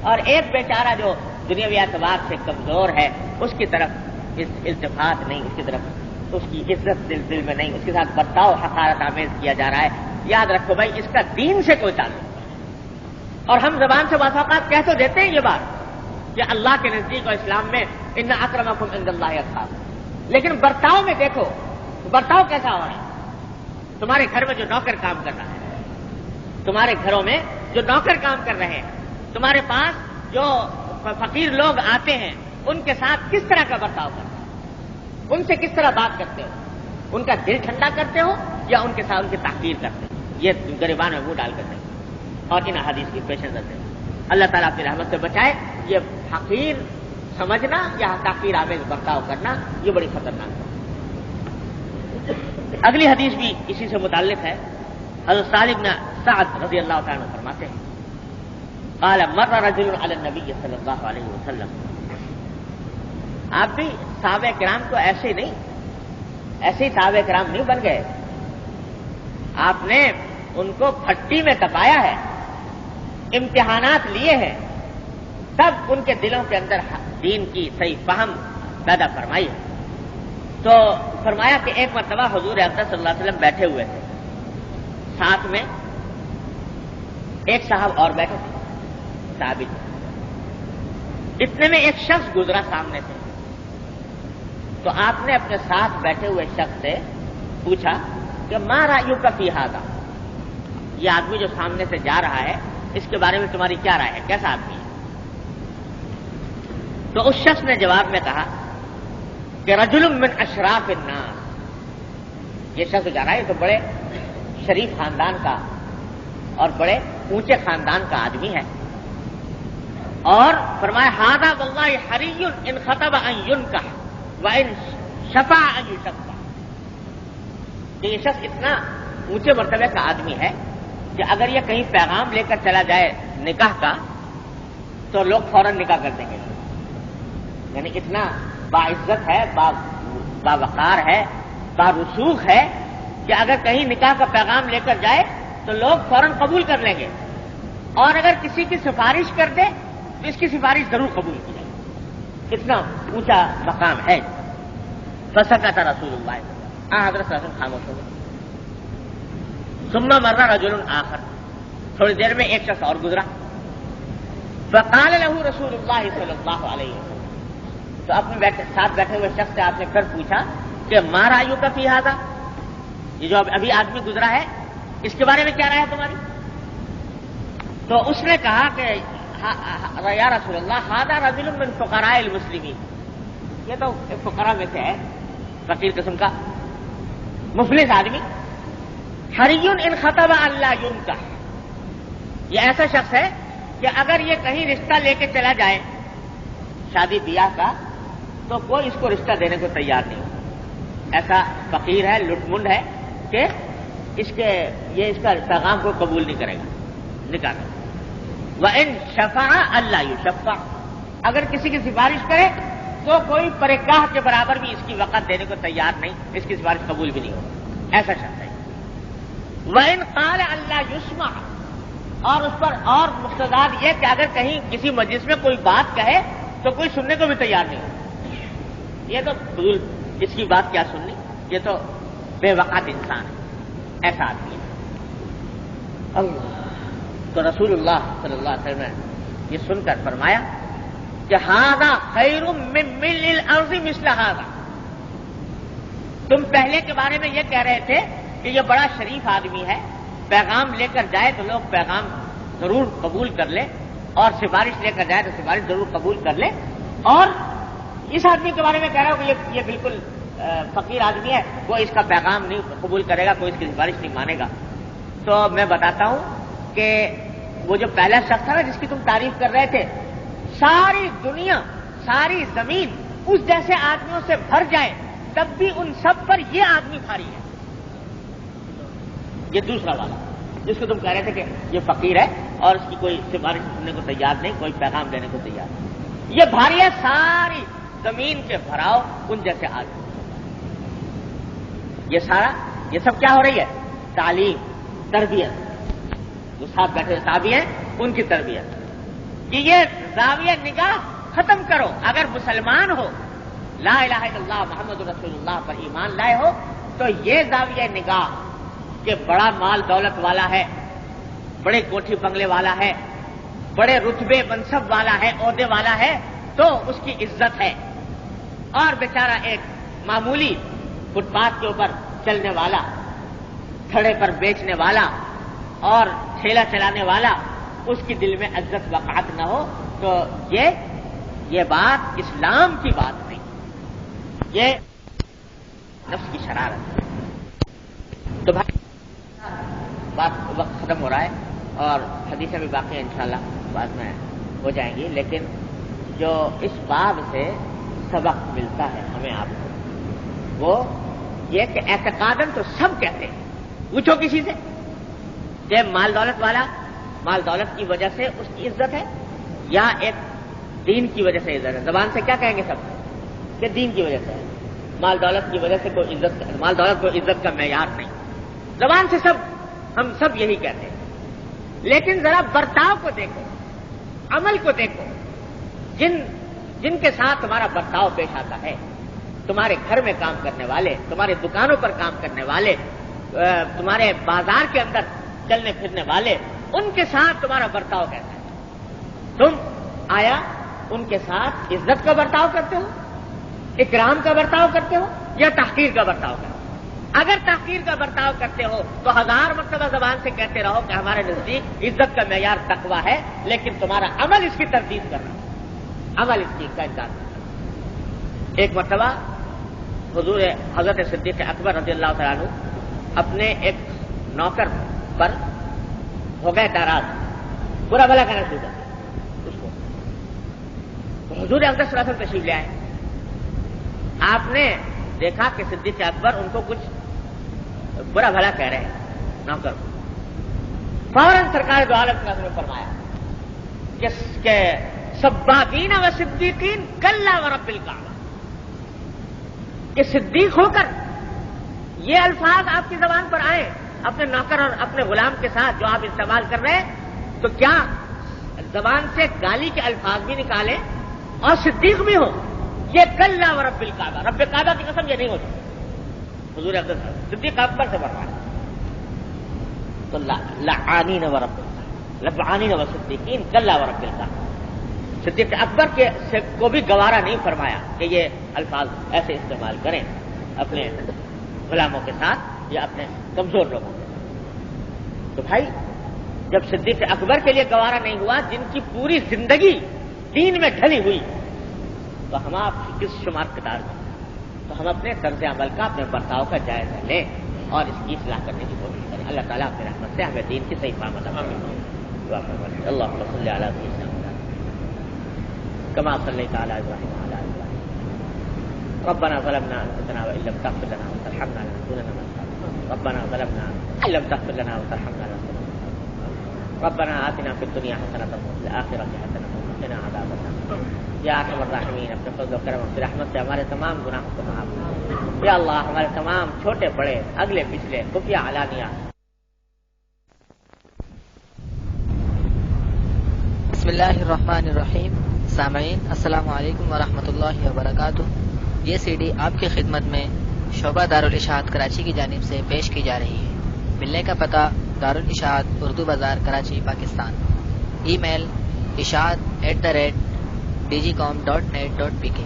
S2: اور ایک بیچارہ جو دنیاوی اعتبار سے کمزور ہے، اس کی طرف التفات نہیں، اس کی طرف اس کی عزت دل میں نہیں، اس کے ساتھ برتاؤ حقارت آمیز کیا جا رہا ہے. یاد رکھو بھائی، اس کا دین سے کوئی تعلق نہیں. اور ہم زبان سے بعض اوقات کہہ تو دیتے ہیں یہ بات کہ اللہ کے نزدیک اور اسلام میں ان اکرمکم عند اللہ اتقاکم، لیکن برتاؤ میں دیکھو برتاؤ کیسا ہو رہا ہے. تمہارے گھر میں جو نوکر کام کر رہا ہے، تمہارے گھروں میں جو نوکر کام کر رہے ہیں، تمہارے پاس جو فقیر لوگ آتے ہیں، ان کے ساتھ کس طرح کا برتاؤ کرتے ہو، ان سے کس طرح بات کرتے ہو، ان کا دل ٹھنڈا کرتے ہو یا ان کے ساتھ ان کی تحقیر کرتے ہو. یہ گریبان میں منہ ڈال کر دیں اور ان حدیث کی پیش نظر دیں. اللہ تعالیٰ اپنی رحمت سے بچائے. یہ حقیر سمجھنا یا تحقیر آمیز برتاؤ کرنا یہ بڑی خطرناک ہے. اگلی حدیث بھی اسی سے متعلق ہے. حضرت سالم بن سعد رضی اللہ تعالیٰ عنہ فرماتے ہیں قال مر رجل علی النبی صلی اللہ علیہ وسلم. آپ بھی صحابہ کرام کو ایسے ہی صحابہ کرام نہیں بن گئے، آپ نے ان کو پھٹی میں تپایا ہے، امتحانات لیے ہیں، تب ان کے دلوں کے اندر دین کی صحیح فہم پیدا فرمائی ہے. تو فرمایا کہ ایک مرتبہ حضور اقدس صلی اللہ علیہ وسلم بیٹھے ہوئے تھے، ساتھ میں ایک صاحب اور بیٹھے تھے، صحابی. اتنے میں ایک شخص گزرا سامنے سے، تو آپ نے اپنے ساتھ بیٹھے ہوئے شخص سے پوچھا کہ ما رأیک فی ھذا، یہ آدمی جو سامنے سے جا رہا ہے اس کے بارے میں تمہاری کیا رائے ہے، کیسا آدمی ہے؟ تو اس شخص نے جواب میں کہا کہ رجل من اشراف الناس، یہ شخص جا رہا ہے تو بڑے شریف خاندان کا اور بڑے اونچے خاندان کا آدمی ہے. اور فرمایا ھذا واللہ حری ان خطب ان ينکح وان شفع ان یشفع، کہ یہ شخص اتنا اونچے مرتبے کا آدمی ہے کہ اگر یہ کہیں پیغام لے کر چلا جائے نکاح کا تو لوگ فوراً نکاح کر دیں گے. یعنی اتنا باعزت ہے، باوقار ہے، بارسوخ ہے کہ اگر کہیں نکاح کا پیغام لے کر جائے تو لوگ فوراً قبول کر لیں گے، اور اگر کسی کی سفارش کر دے تو اس کی سفارش ضرور قبول کی جائے. اتنا اونچا مقام ہے. فسکت رسول اللہ، حضرت صلی اللہ علیہ وسلم خاموش ہو گئے. ثم مر رجل آخر، تھوڑی دیر میں ایک شخص اور گزرا. فقال له رسول اللہ صلی اللہ علیہ وسلم، تو اپنے ساتھ بیٹھے ہوئے شخص سے آپ نے پھر پوچھا کہ ما رأیک فی ھذا، یہ جو ابھی آدمی گزرا ہے اس کے بارے میں کیا رائے ہے تمہاری؟ تو اس نے کہا کہ یا رسول اللہ ھذا رجل من فقراء المسلمین، یہ تو ایک فقراء میں سے ہے، فقیر قسم کا مفلس آدمی. حری ان خطب ان لا ينکح، یہ ایسا شخص ہے کہ اگر یہ کہیں رشتہ لے کے چلا جائے شادی بیاہ کا تو کوئی اس کو رشتہ دینے کو تیار نہیں. ایسا فقیر ہے، لٹ منڈ ہے کہ اس کا پیغام کو قبول نہیں کرے گا نکاح. وَإِن شَفَعَ أَلَّا يُشَفَّعَ، اگر کسی کی سفارش کرے تو کوئی پرگاہ کے برابر بھی اس کی وقت دینے کو تیار نہیں، اس کی سفارش قبول بھی نہیں ہوگی. ایسا شخص ہے. وَإِن قَالَ أَلَّا يُسْمَعَ، اور اس پر اور مقتضاد یہ کہ اگر کہیں کسی مجلس میں کوئی بات کہے تو کوئی سننے کو بھی تیار نہیں ہوگا. یہ تو فضول، اس کی بات کیا سننی، یہ تو بے وقت انسان ہے، ایسا آدمی ہے. اللہ. تو رسول اللہ صلی اللہ علیہ وسلم نے یہ سن کر فرمایا کہ ھذا خیر من ملء الارض مثل ھذا، تم پہلے کے بارے میں یہ کہہ رہے تھے کہ یہ بڑا شریف آدمی ہے، پیغام لے کر جائے تو لوگ پیغام ضرور قبول کر لیں، اور سفارش لے کر جائے تو سفارش ضرور قبول کر لیں. اور اس آدمی کے بارے میں کہہ رہا ہوں کہ یہ بالکل فقیر آدمی ہے، کوئی اس کا پیغام نہیں قبول کرے گا، کوئی اس کی سفارش نہیں مانے گا. تو میں بتاتا ہوں کہ وہ جو پہلا شخص تھا نا جس کی تم تعریف کر رہے تھے، ساری دنیا ساری زمین اس جیسے آدمیوں سے بھر جائے تب بھی ان سب پر یہ آدمی بھاری ہے. یہ دوسرا والا جس کو تم کہہ رہے تھے کہ یہ فقیر ہے اور اس کی کوئی سفارش سننے کو تیار نہیں، کوئی پیغام دینے کو تیار نہیں. یہ بھاری ہے ساری زمین کے بھراؤ ان جیسے آدمی. یہ سب کیا ہو رہی ہے؟ تعلیم، تربیت. جو ساتھ بیٹھے صحابی ہیں ان کی تربیت کہ یہ زاویہ نگاہ ختم کرو. اگر مسلمان ہو، لا الہ الا اللہ محمد رسول اللہ پر ایمان لائے ہو، تو یہ زاویہ نگاہ کہ بڑا مال دولت والا ہے، بڑے کوٹھی بنگلے والا ہے، بڑے رتبے منصب والا ہے، عہدے والا ہے، تو اس کی عزت ہے. اور بیچارہ ایک معمولی فٹ پاتھ کے اوپر چلنے والا، کھڑے پر بیچنے والا اور ٹھیلا چلانے والا، اس کی دل میں عزت وقعت نہ ہو، تو یہ بات اسلام کی بات نہیں، یہ نفس کی شرارت ہے. تو بھائی بات وقت ختم ہو رہا ہے اور حدیثیں بھی باقی ہیں انشاءاللہ بعد میں ہو جائیں گی، لیکن جو اس باب سے سبق ملتا ہے ہمیں آپ کو وہ یہ کہ اعتقاداً تو سب کہتے ہیں، پوچھو کسی سے کہ مال دولت والا مال دولت کی وجہ سے اس کی عزت ہے یا ایک دین کی وجہ سے عزت ہے. زبان سے کیا کہیں گے سب کہ دین کی وجہ سے ہے. مال دولت کی وجہ سے کوئی عزت، مال دولت کو عزت کا معیار نہیں. زبان سے ہم سب یہی کہتے ہیں، لیکن ذرا برتاؤ کو دیکھو، عمل کو دیکھو. جن کے ساتھ تمہارا برتاؤ پیش آتا ہے، تمہارے گھر میں کام کرنے والے، تمہارے دکانوں پر کام کرنے والے، تمہارے بازار کے اندر چلنے پھرنے والے، ان کے ساتھ تمہارا برتاؤ کیسا ہے؟ تم آیا ان کے ساتھ عزت کا برتاؤ کرتے ہو، اکرام کا برتاؤ کرتے ہو یا تحقیر کا برتاؤ کرتے ہو؟ اگر تحقیر کا برتاؤ کرتے ہو تو 1000 مرتبہ زبان سے کہتے رہو کہ ہمارے نزدیک عزت کا معیار تقویٰ ہے، لیکن تمہارا عمل اس کی تردید کر رہا ہے، عمل اس چیز کا انکار کر رہا ہے. ایک مرتبہ حضرت صدیق اکبر رضی اللہ تعالیٰ عنہ اپنے ایک نوکر پر ہو گئے ناراض، برا بھلا کہنا شروع کر دیا اس کو. حضور اقدس صلی اللہ علیہ وسلم تشریف لے آئے. آپ نے دیکھا کہ صدیق اکبر ان کو کچھ برا بھلا کہہ رہے ہیں نوکر. فوراً سرکار دو عالم صلی اللہ علیہ وسلم نے فرمایا کہ سبابین و صدیقین کلا و رب الکعبہ، کہ صدیق ہو کر یہ الفاظ آپ کی زبان پر آئے اپنے نوکر اور اپنے غلام کے ساتھ جو آپ استعمال کر رہے ہیں، تو کیا زبان سے گالی کے الفاظ بھی نکالے اور صدیق بھی ہو؟ یہ کلا و رب الکعبہ، رب کعبہ کی قسم یہ نہیں ہو سکتی. حضور صدیق اکبر سے فرمایا تو لعانین و رب لعانین و صدیقین کلا و رب الکعبہ. صدیق اکبر کو بھی گوارا نہیں فرمایا کہ یہ الفاظ ایسے استعمال کریں اپنے غلاموں کے ساتھ یا اپنے کمزور لوگوں کے ساتھ. تو بھائی جب صدیق اکبر کے لیے گوارا نہیں ہوا جن کی پوری زندگی دین میں ڈھلی ہوئی، تو ہم آپ کس شمار قطار میں؟ تو ہم اپنے طرز عمل کا، اپنے برتاؤ کا جائزہ لیں اور اس کی اصلاح کرنے کی کوشش کریں. اللہ تعالیٰ اپنے رحمت سے ہمیں دین کی صحیح فہم عطا فرمائے. دعا فرمائیں اللهم صل علی سیدنا كما صليت على ابراهيم وعلى ال ابراهيم ربنا ظلمنا انفسنا وان لم تغفر لنا وترحمنا لنكونن من الخاسرين. ربنا ظلمنا ان لم تغفر لنا وترحمنا لنكونن من الخاسرين. ربنا آتنا في الدنيا حسنة وفي الآخرة حسنة وقنا عذاب النار. یا ارحم الراحمین اپنے فضل و کرم اپنی رحمت سے ہمارے تمام گناہوں کو معاف کر. یا اللہ ہمارے تمام چھوٹے بڑے اگلے پچھلے خفیہ علانیہ.
S3: بسم اللہ الرحمن الرحیم. سامعین السلام علیکم ورحمۃ اللہ وبرکاتہ. یہ سی ڈی آپ کی خدمت میں شعبہ دارالاشاعت کراچی کی جانب سے پیش کی جا رہی ہے. ملنے کا پتہ دارالاشاعت اردو بازار کراچی پاکستان. ای میل اشاعت@digicom.net.pk